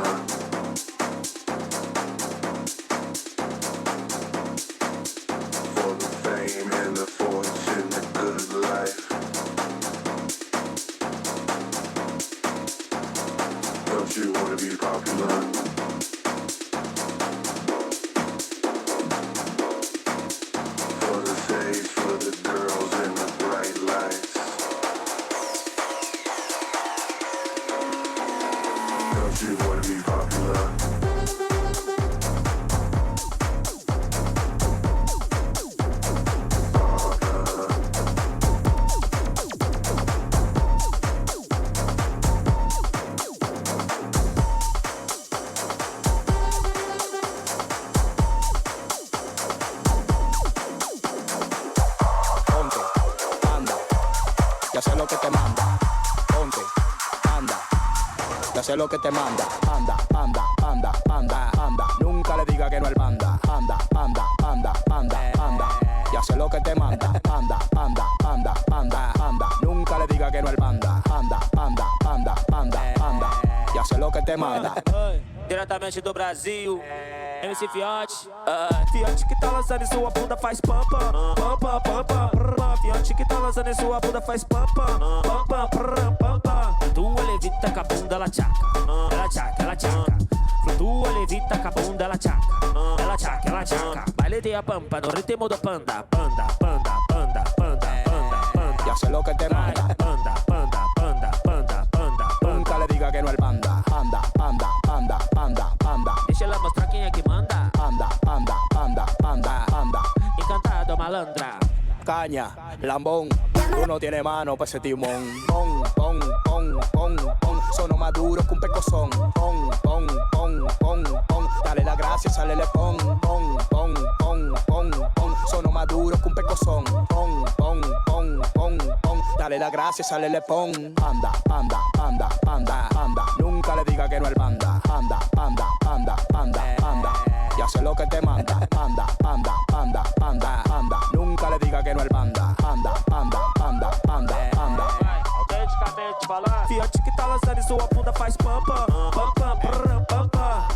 popular. For the fame and the fortune, the good life. Don't you wanna be popular? For the stage, for the girls and the bright lights. Don't you wanna be popular? Ponte, anda, ya sé lo que te manda. Ponte, anda, ya sé lo que te manda. Anda, anda, anda, anda, anda. Nunca le diga que no al panda. Anda, anda, anda, anda, anda. Ya sé lo que te manda. Anda, anda, anda, anda, anda. Nunca le diga que no al panda. Anda, anda, anda, anda, anda. Ya sé lo que te manda. Diretamente do Brasil, MC Fiote. Fiote que tá lançando em sua bunda faz pampa, pampa, pampa, pampa. Fiote que tá lançando em sua bunda faz pampa, pampa, pampa. Flutua, levita com a bunda, ela tchaca, ela tchaca, ela tchaca. Flutua, levita com a bunda, ela tchaca, ela tchaca, ela tchaca. Baile de a pampa no ritmo do panda, panda, panda, panda, panda, panda, panda. Ya sé lo que te manda. Panda, panda, panda, panda, panda. Nunca le diga que no al panda. Anda, anda, anda, anda, anda. Deixa ela mostrar quem é que manda. Anda, anda, anda, anda, anda. Encantado, malandra. Caña, lambón, tú no tienes mano pa' ese timón. Pon, pon, pon, pon, pon. Sono más duro que un pecozón. Pon, pon, pon, pon, pon. Dale la gracia, sale le pon. Pon, pon, pon, pon, pon. Sono más duro que un pecozón. Pon, pon, pon, pon, pon. Dale la gracia, sale le pon. Anda, anda, anda, anda, anda. Nunca le diga que no al panda. Anda, anda, anda, anda, anda. Ya sé lo que te manda. Anda, anda, anda, anda, anda. Nunca le diga que no al panda. Anda, anda, anda, anda, anda. Autenticamente falando, Fiote que tá lançando em sua bunda faz pampa, pampa, pampa, pampa,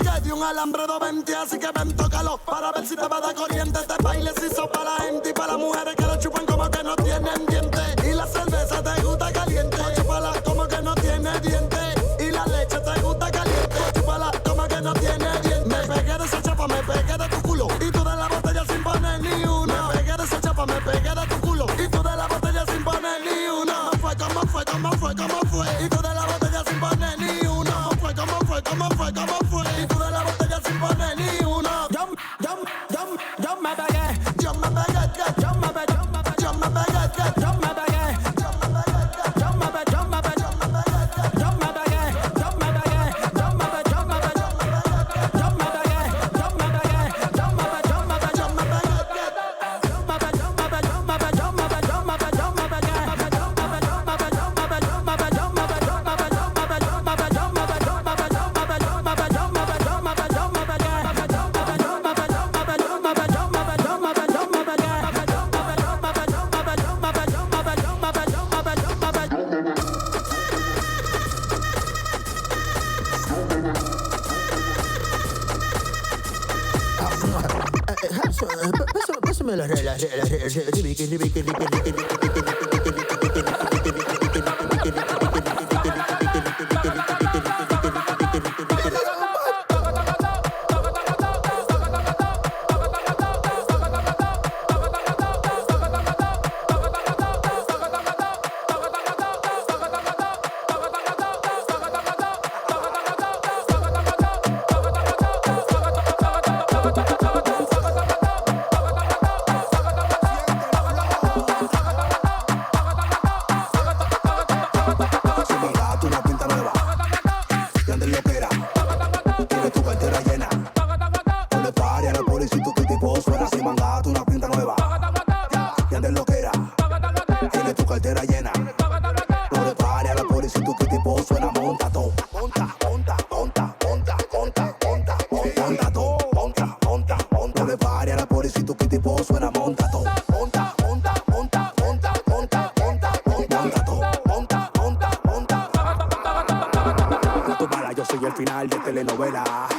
pegué de un alambre 220, así que ven, tócalo para ver si te va a dar corriente. Este baile se hizo para la gente y para las mujeres que lo chupan como que no tienen dientes. Y la cerveza te gusta caliente, chúpala como que no tiene dientes. Y la leche te gusta caliente, chúpala como que no tiene dientes. Me pegué de esa chapa, me pegué de tu culo y tú de la botella sin poner ni una. Me pegué de esa chapa, me pegué de tu culo y tú de la botella sin poner ni una. ¿Cómo fue? ¿Cómo fue? ¿Cómo fue? Y tú de la botella sin poner ni una. ¿Cómo fue? ¿Cómo fue? ¿Cómo fue? ¿Cómo fue? Y tú de la botella sin poner ni una. Yo me pegué. Yo me pegué. Yo me pegué. Yo me pegué. Yo me pegué. Yo me pegué. Yo me pegué. Yo me pegué. Yo me pegué. Yo me pegué. Yo me pegué. Yo me pegué. Yo me pegué. Yo me pegué. Yo me pegué. Yo me pegué. Yo me pegué. Pásame las reglas.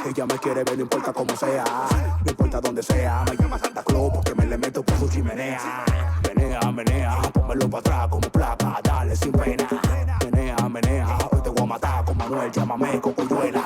Ella me quiere ver, no importa cómo sea, no importa dónde sea. Me llama Santa Claus porque me le meto por su chimenea. Menea, pónmelo para atrás como placa, dale sin pena. Menea, hoy te voy a matar con Manuel, llámame Cocoyuela.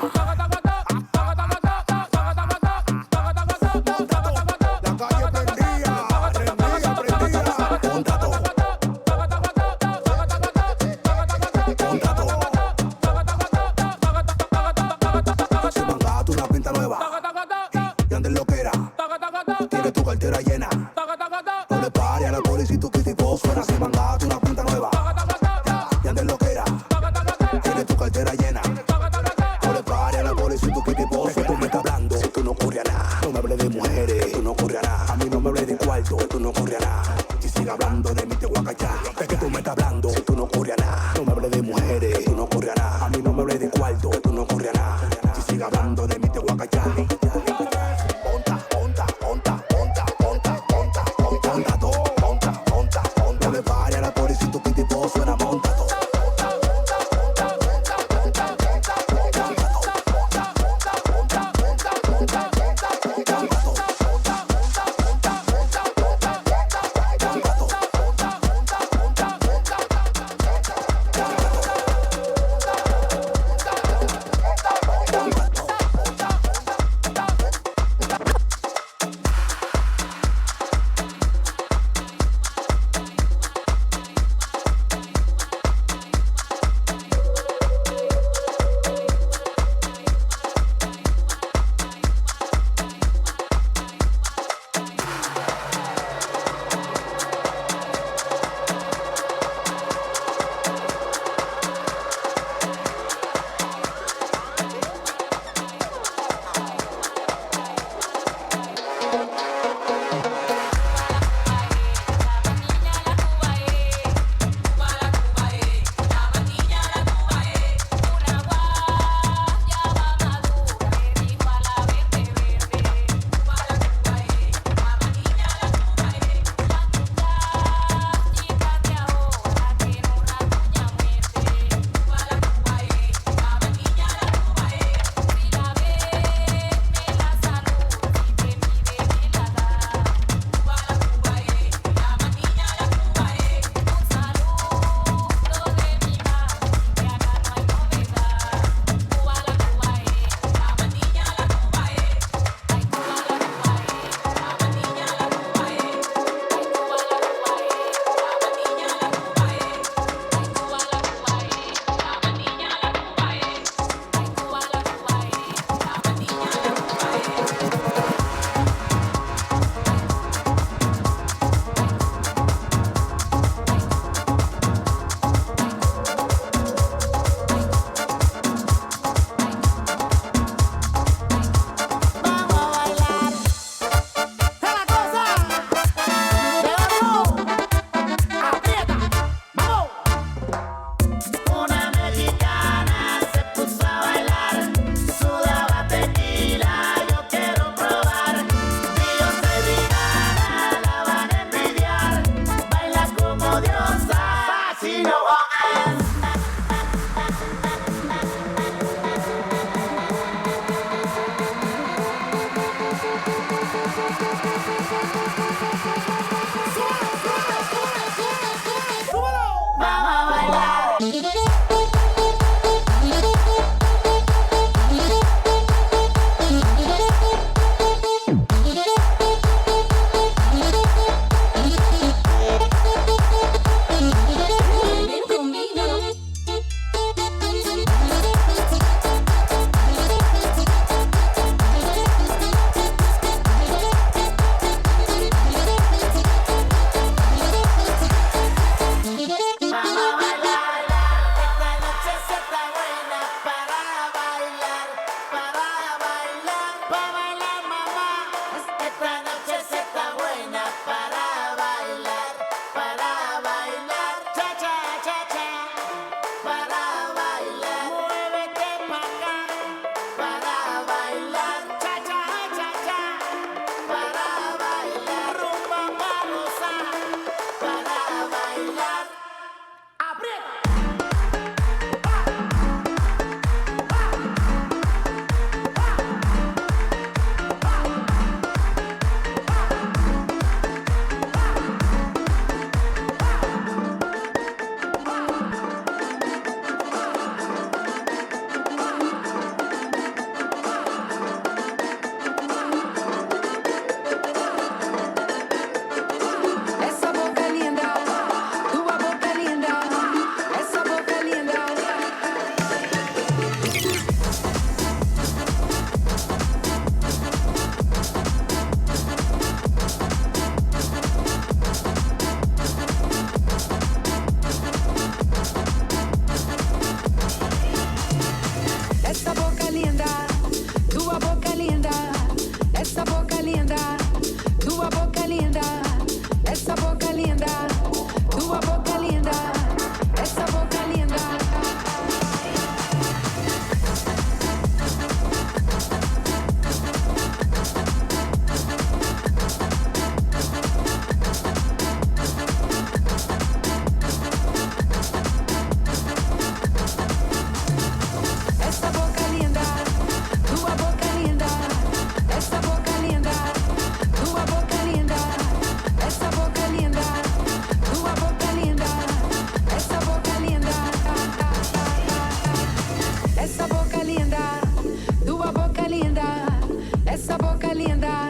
Essa boca linda,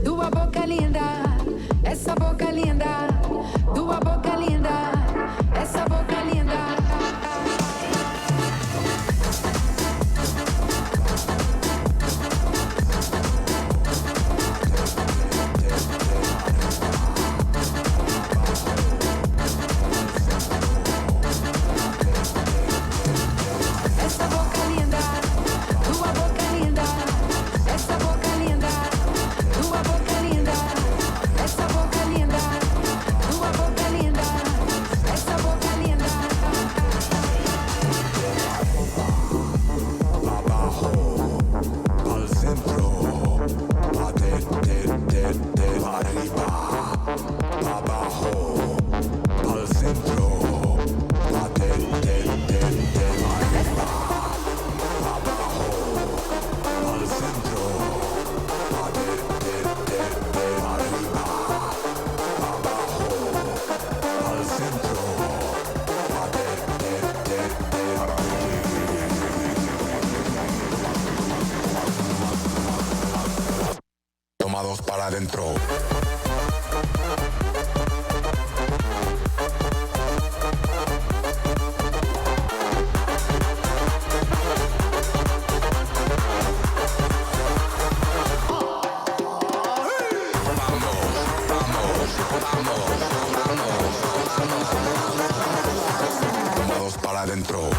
tua boca linda. Essa boca linda, tua boca linda. Essa boca linda. Essa boca linda, tua boca linda. Essa boca linda, tua boca linda. Essa boca linda, tua boca linda. Essa boca linda. Abajo, al centro, arriba. Abajo, al centro, arriba. Abajo, al centro, arriba. Abajo, al centro, toma dos para adentro. Toma dos para adentro.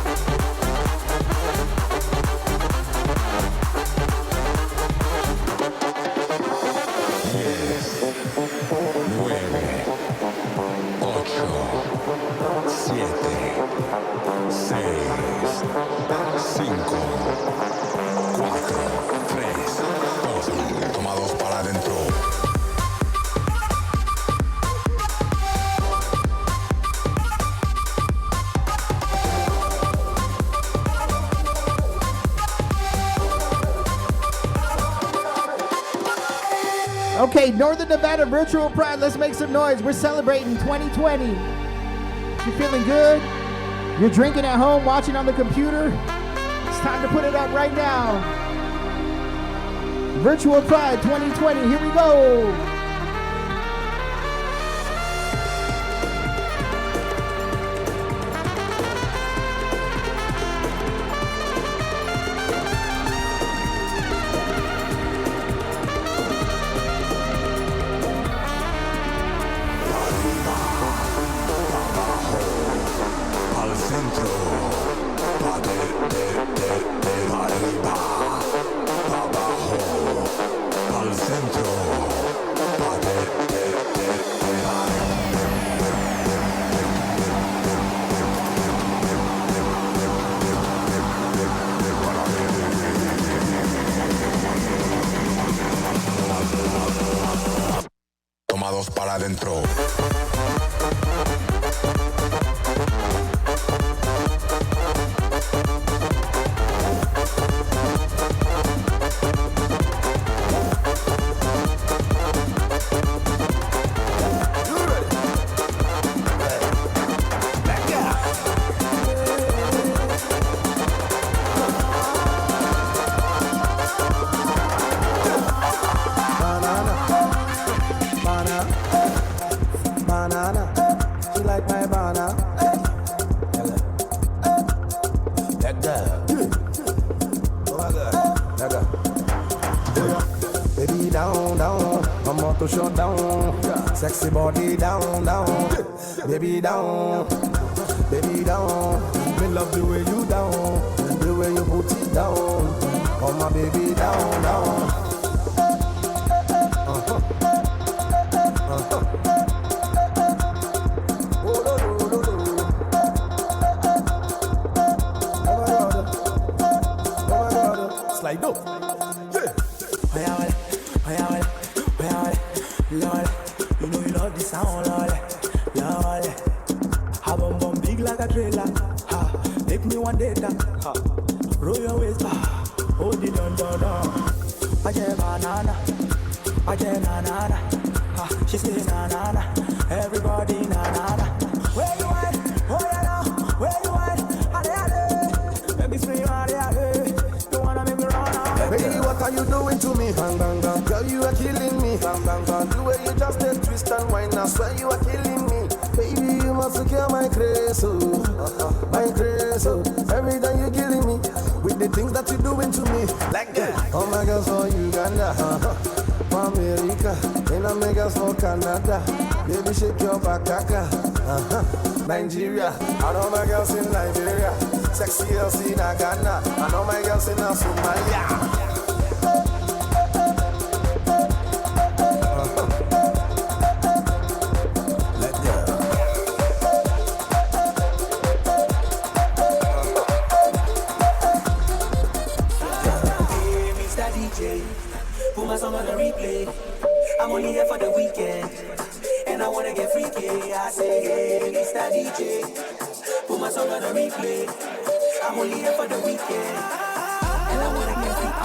Toma dos para adentro. Okay, Northern Nevada Virtual Pride, let's make some noise. We're celebrating 2020. You're feeling good? You're drinking at home, watching on the computer? It's time to put it up right now. Virtual Pride 2020, here we go. Al centro, arriba. Abajo, al centro, toma dos para adentro. Banana, she like my banana. That girl, oh my God, that girl. Baby down, down, I'm out to shut down. Sexy body down, down. Baby down, baby down. Me love the way you down, the way you put it down. Oh my baby down, down. Slide up. Yeah. Lord, you know you love the sound, Lord. Lord, have a bum big like a trailer. Ha, take me one day down. Ha, roll your waist back. Hold it down, down, down. Aje banana, aje banana. Ha, she say na na na. Everybody na na na. Where you at? Oh yeah now. Where you at? Ade ade. Baby spring ade ade. You wanna make me run out? Baby, what what are you doing to me? Bang, bang, bang. Girl, you are killing me. Bang, bang, bang. The way you just did twist and whine, I swear you are killing me. Baby, you must secure my grace, oh. My grace, oh. Every time you're killing me with the things that you're doing to me. Like that. Oh my girls for Uganda, for America, and I make us for Canada. Baby, shake your back, Nigeria, I know my girls in Nigeria. Sexy girls in Ghana, I know my girls in Somalia. Put my song on the replay. I'm only here for the weekend, and I wanna get freaky. I say, hey, Mr. DJ, put my song on the replay. I'm only here for the weekend, and I wanna get freaky.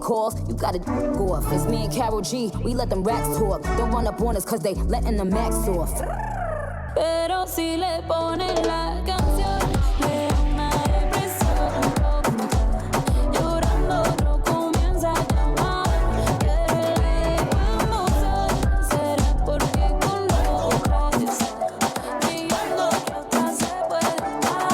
Calls, you gotta go off. It's me and Karol G, we let them racks talk. Don't run up on us cause they letting the max off. Pero si le ponen la canción, le da una depresión tonta. Llorando no comienza a llamar. Pero le vamos a será porque con otras está brillando que otras se pueden dar.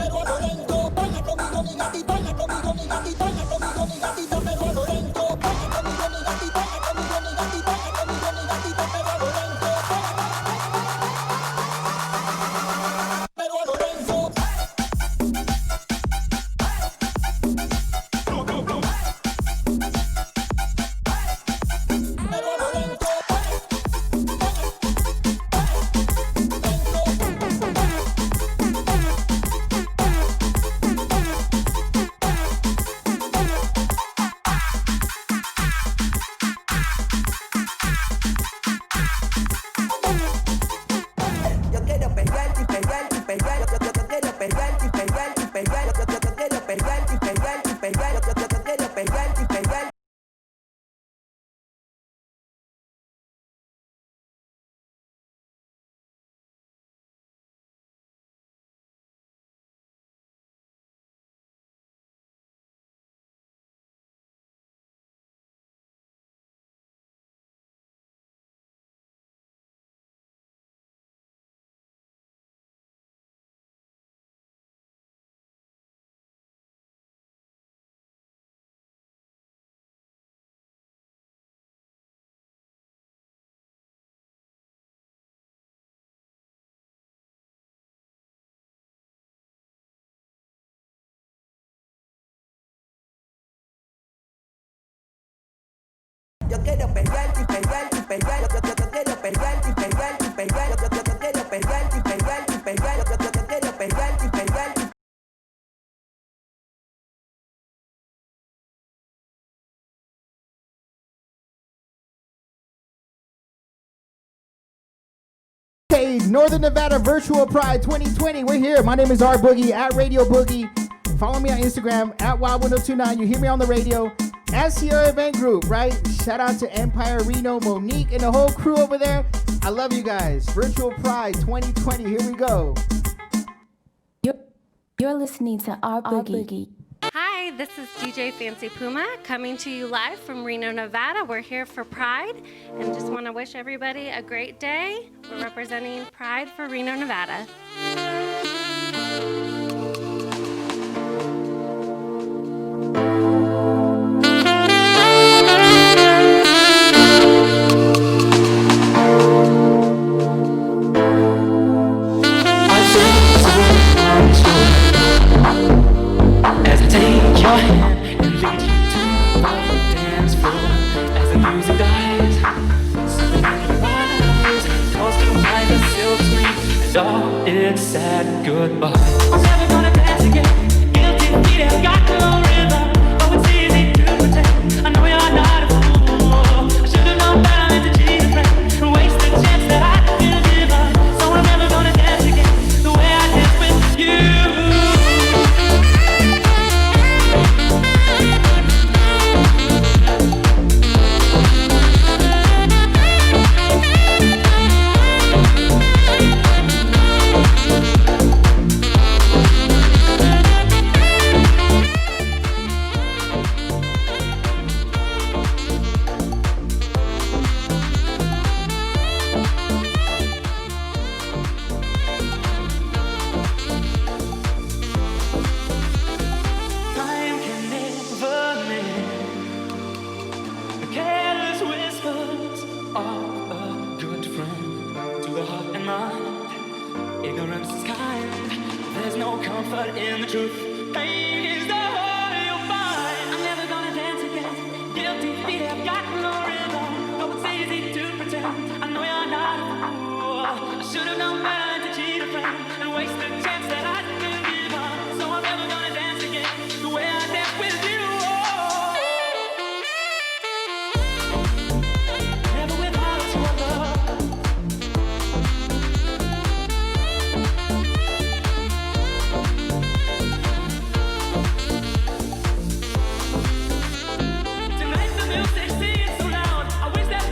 Pero Yo quiero perrear y perrear y perrear. Yo quiero perrear y perrear y perrear. Yo quiero perrear y perrear y perrear. Yo quiero perrear y perrear y Hey, Northern Nevada Virtual Pride 2020. We're here. My name is R Boogie at Radio Boogie. Follow me on Instagram at Wild1029. You hear me on the radio. As Sierra Event Group, right? Shout out to Empire Reno, Monique, and the whole crew over there. I love you guys. Virtual Pride 2020. Here we go. You're listening to R Boogie. Hi, this is DJ Fancy Puma coming to you live from Reno, Nevada. We're here for Pride and just want to wish everybody a great day. We're representing Pride for Reno, Nevada. Your hand and lead you to the dance floor as the music dies. Something in your eyes calls to mind a silk screen and all its sad goodbyes. I'm never gonna dance again. Guilty feet have got no rhythm. Oh, it's easy to pretend. I know you're not a fool. I should have known better than to cheat a friend and waste the chance that I could give up. So I'm never gonna dance again the way I did with you.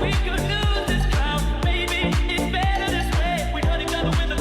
We could lose this crowd. Maybe it's better this way. We don't gotta win the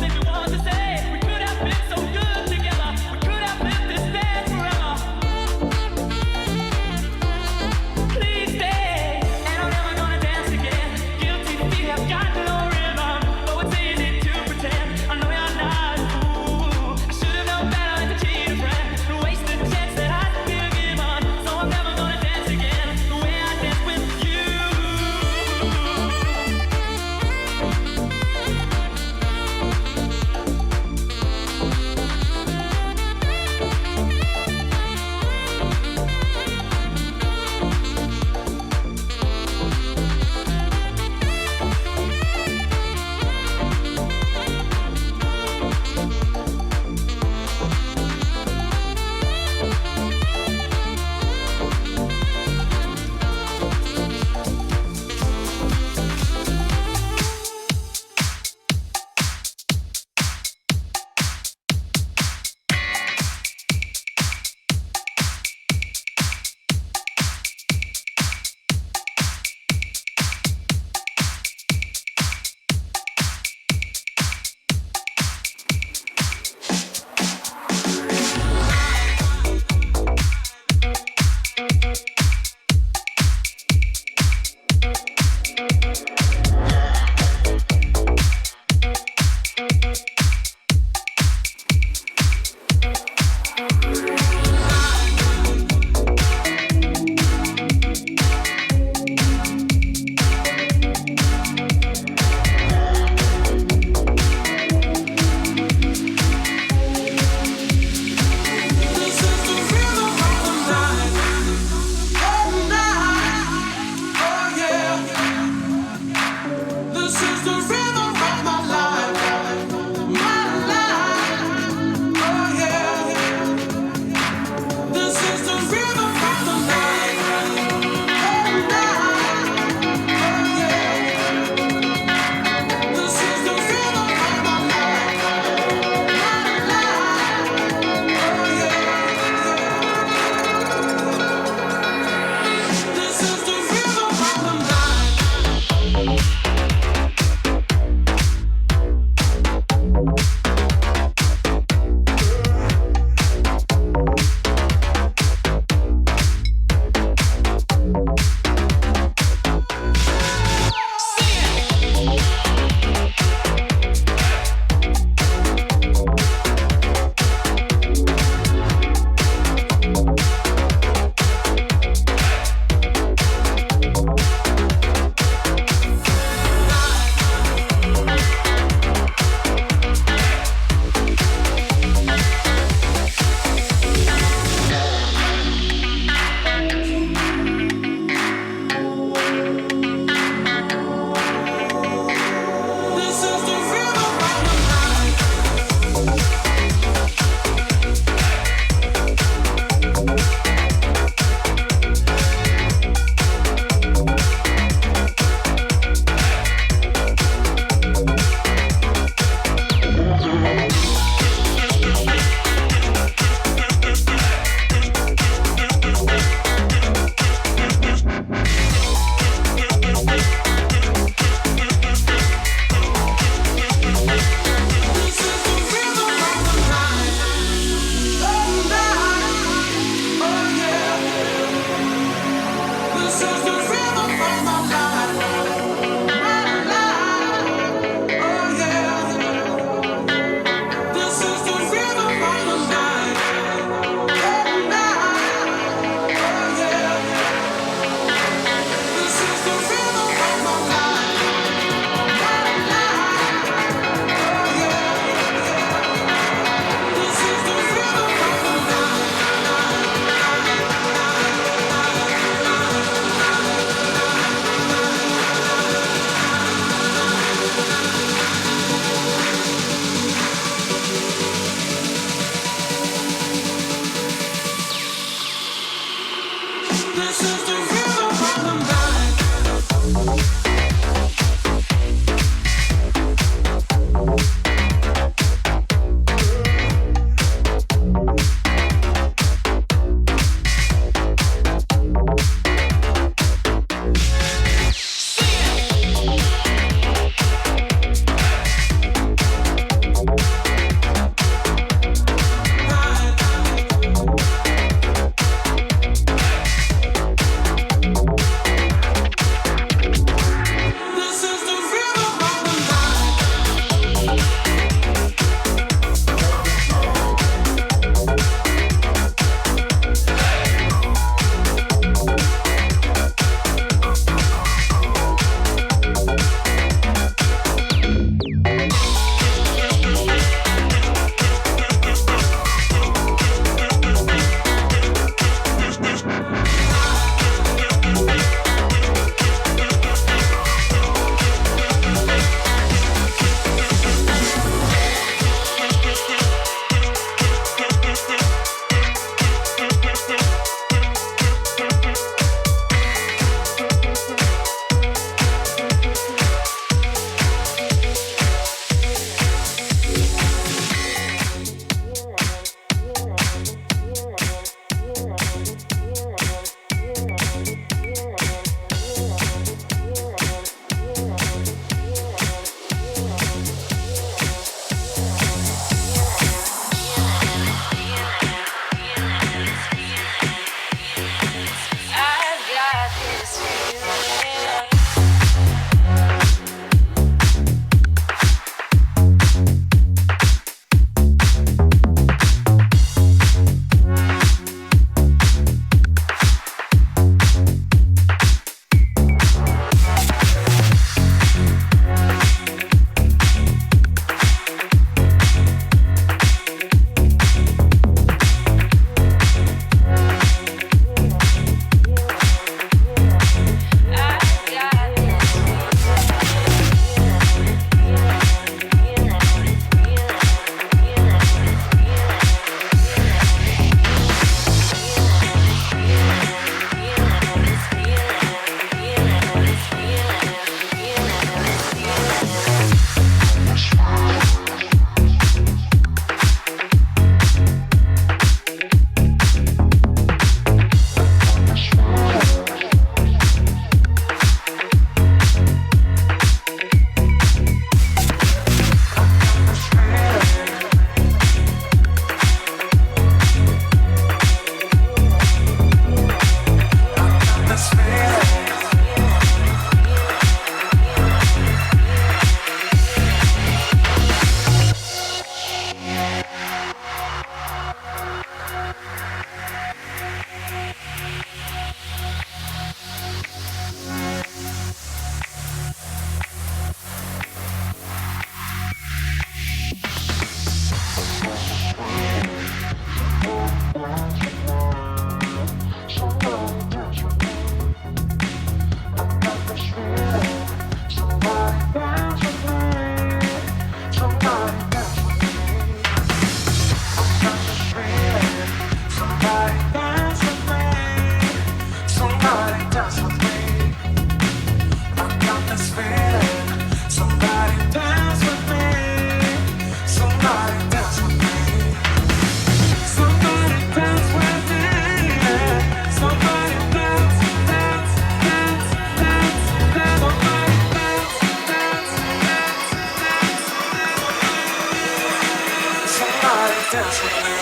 Somebody dance with me.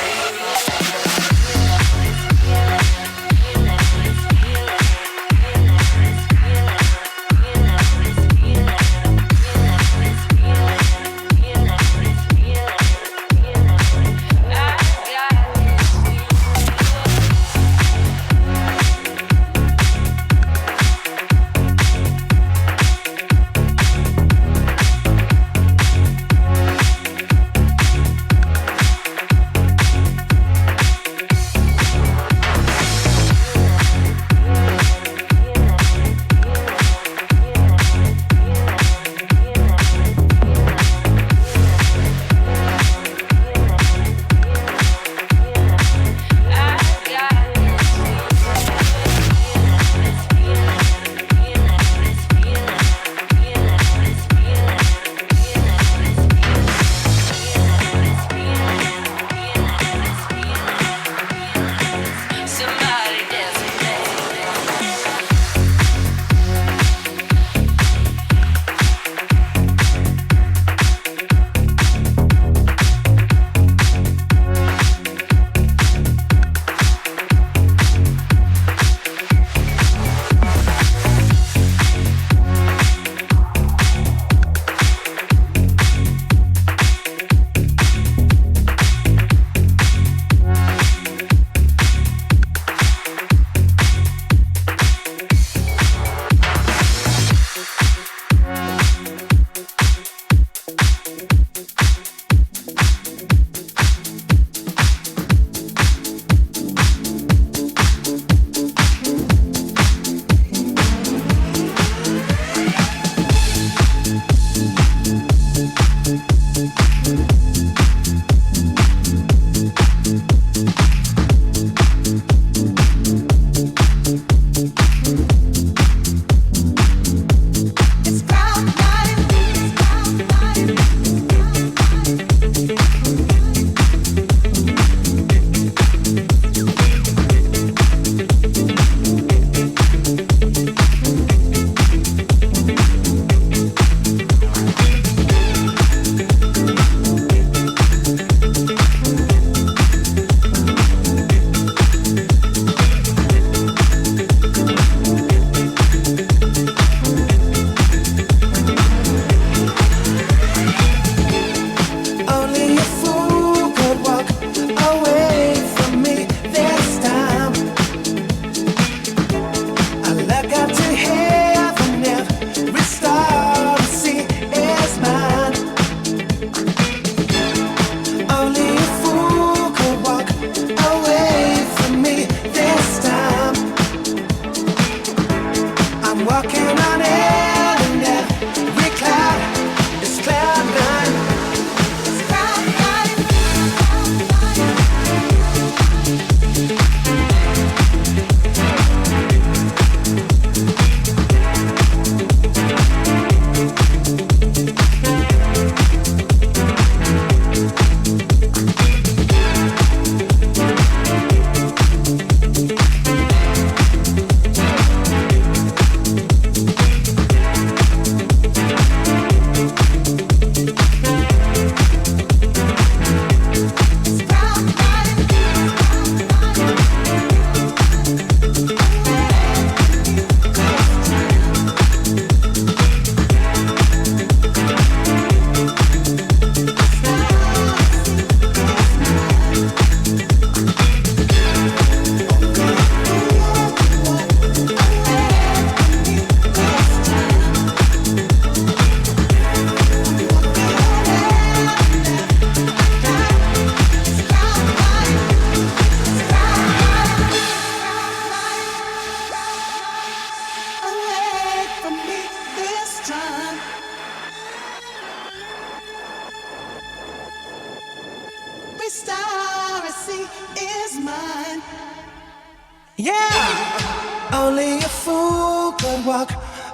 Yeah, only a fool could walk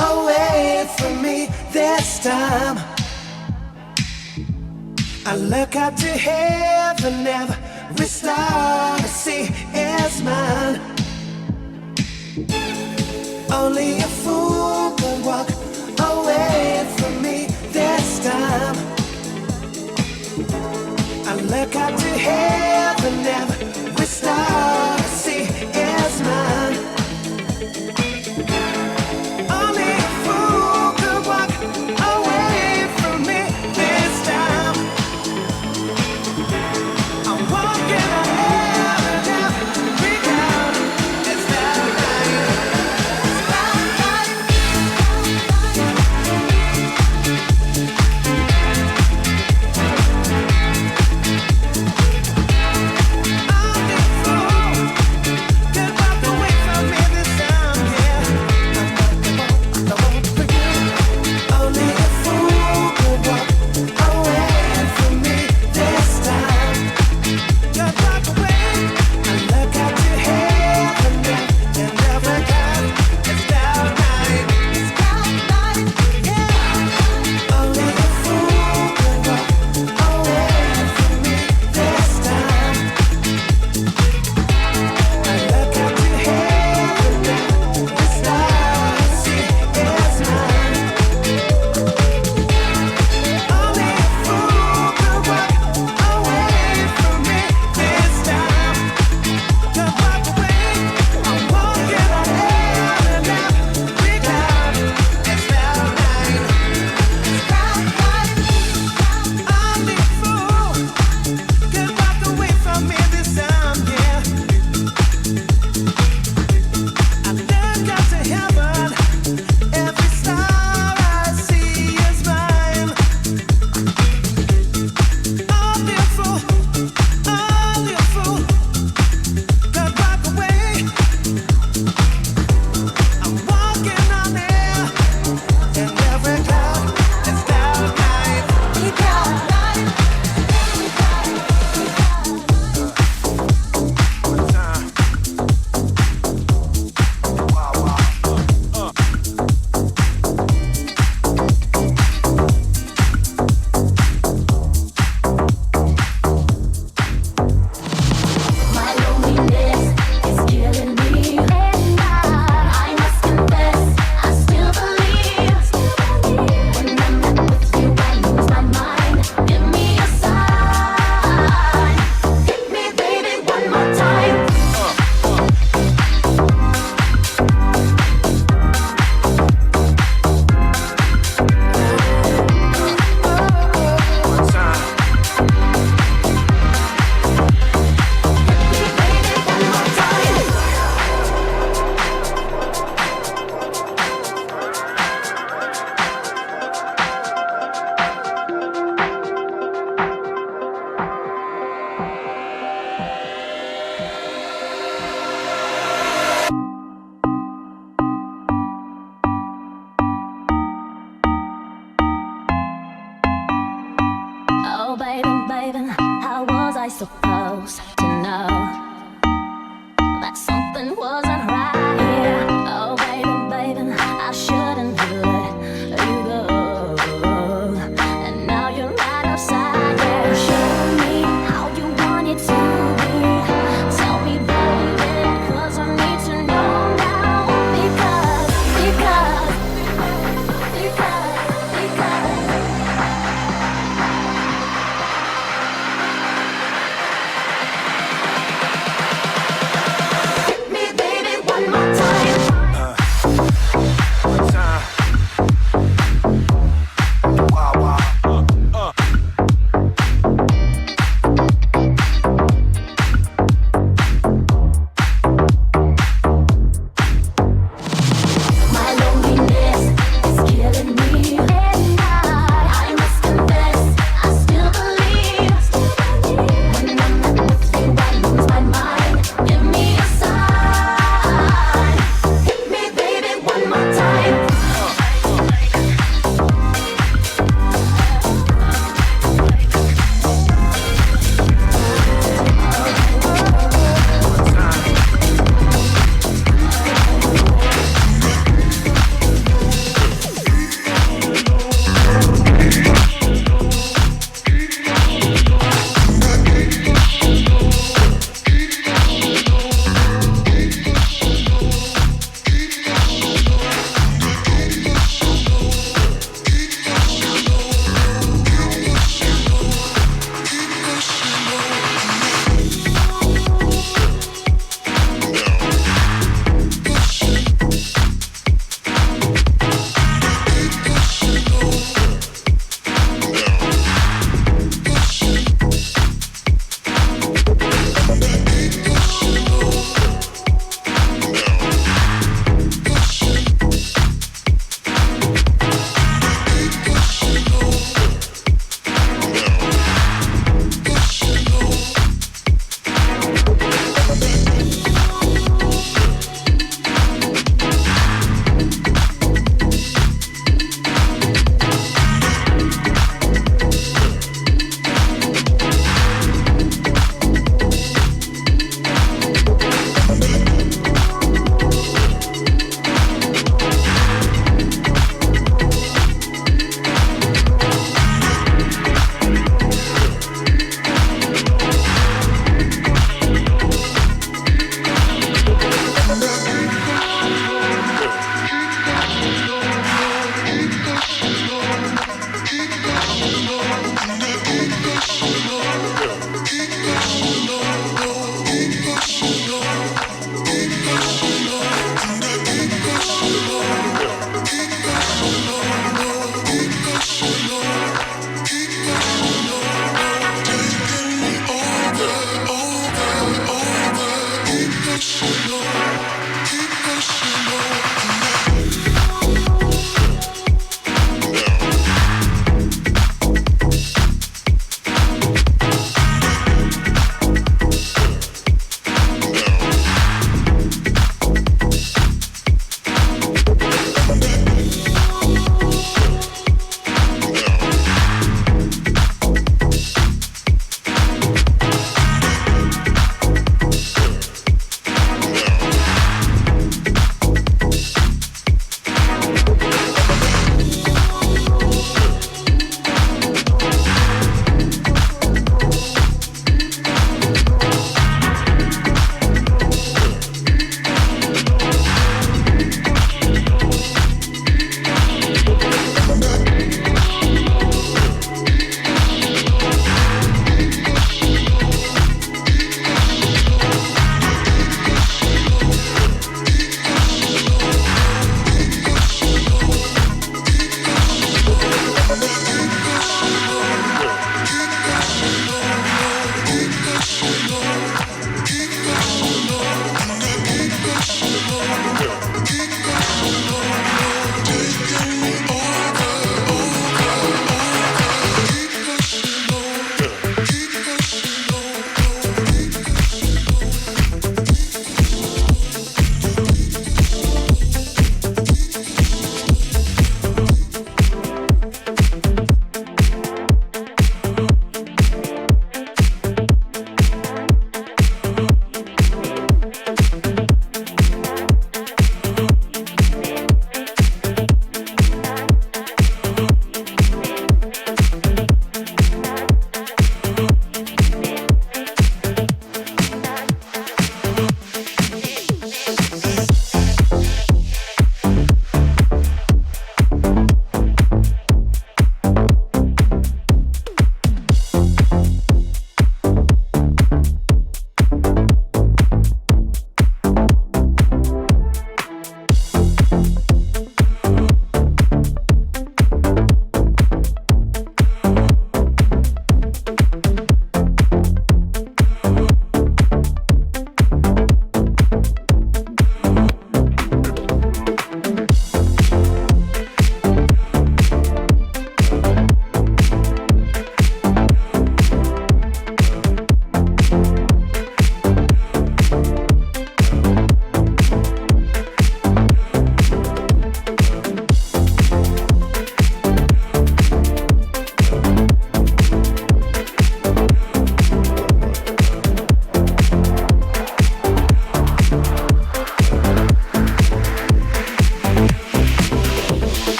away from me this time. I look up to heaven, every star I see is mine. Only a fool could walk away from me this time. I look up to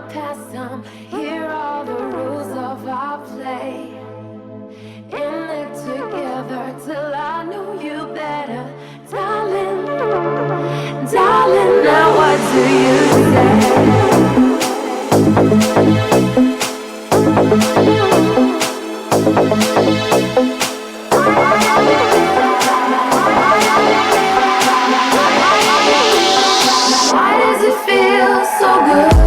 past some. Here are the rules of our play. In it together till I know you better. Darling, darling, now what do you Why does it feel so good?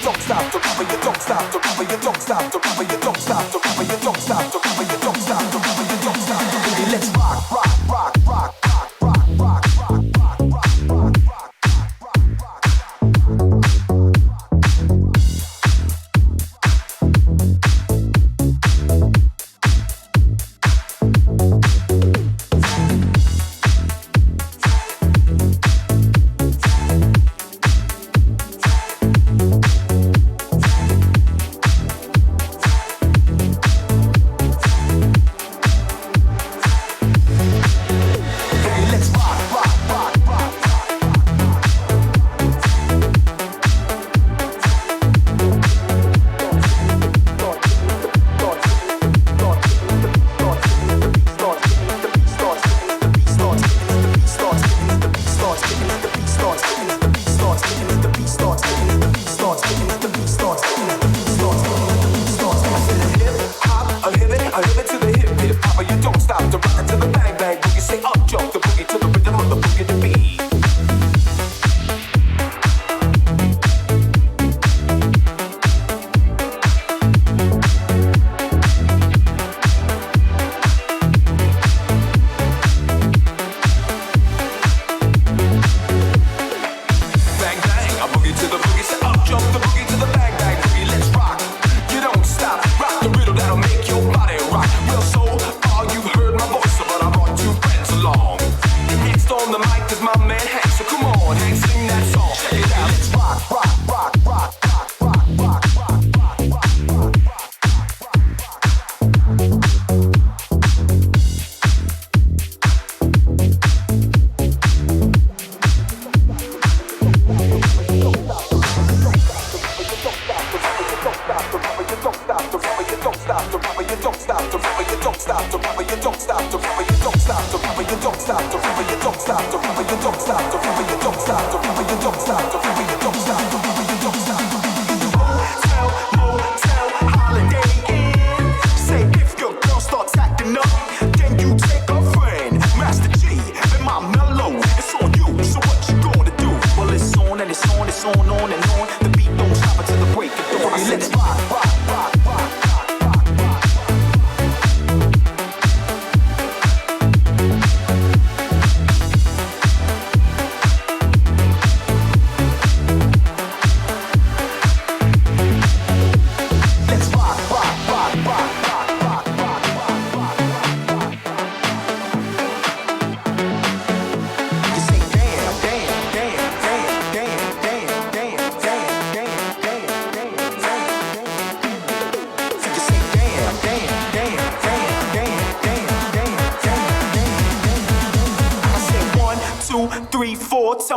Don't stop,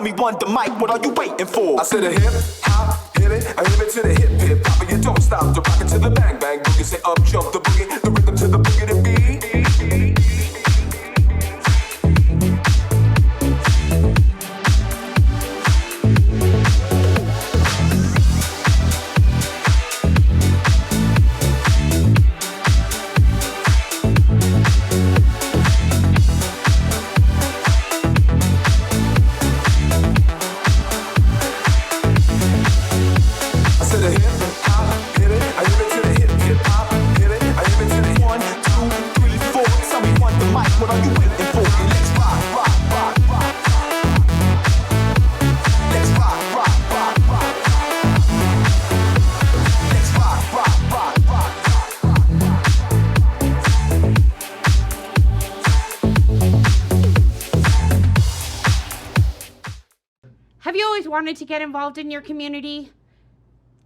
me one the mic, what are you waiting for? I said a hip hop, hit it, I hit it to the hip hip hop, and you don't stop to rock it to the bang bang boogie. Say up jump the boogie, the rhythm to the boogie to beat. Have you always wanted to get involved in your community?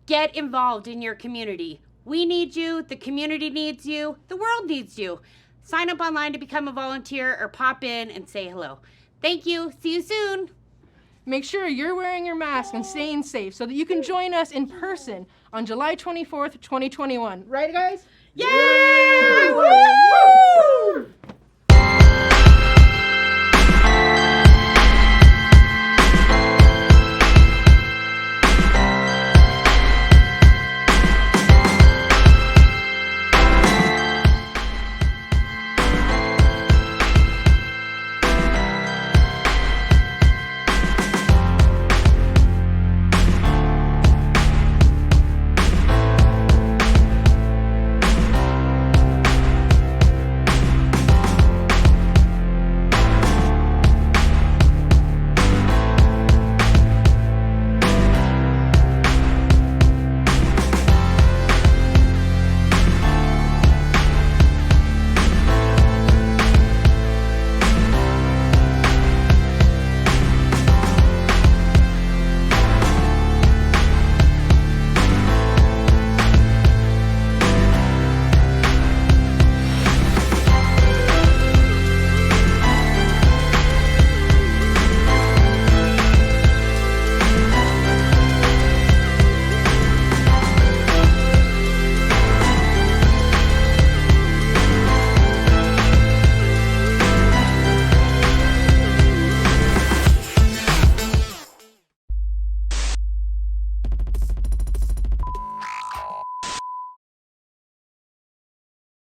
Get involved in your community. We need you, the community needs you, the world needs you. Sign up online to become a volunteer or pop in and say hello. Thank you. See you soon. Make sure you're wearing your mask and staying safe so that you can join us in person on July 24th, 2021. Right, guys? Yay! Woo!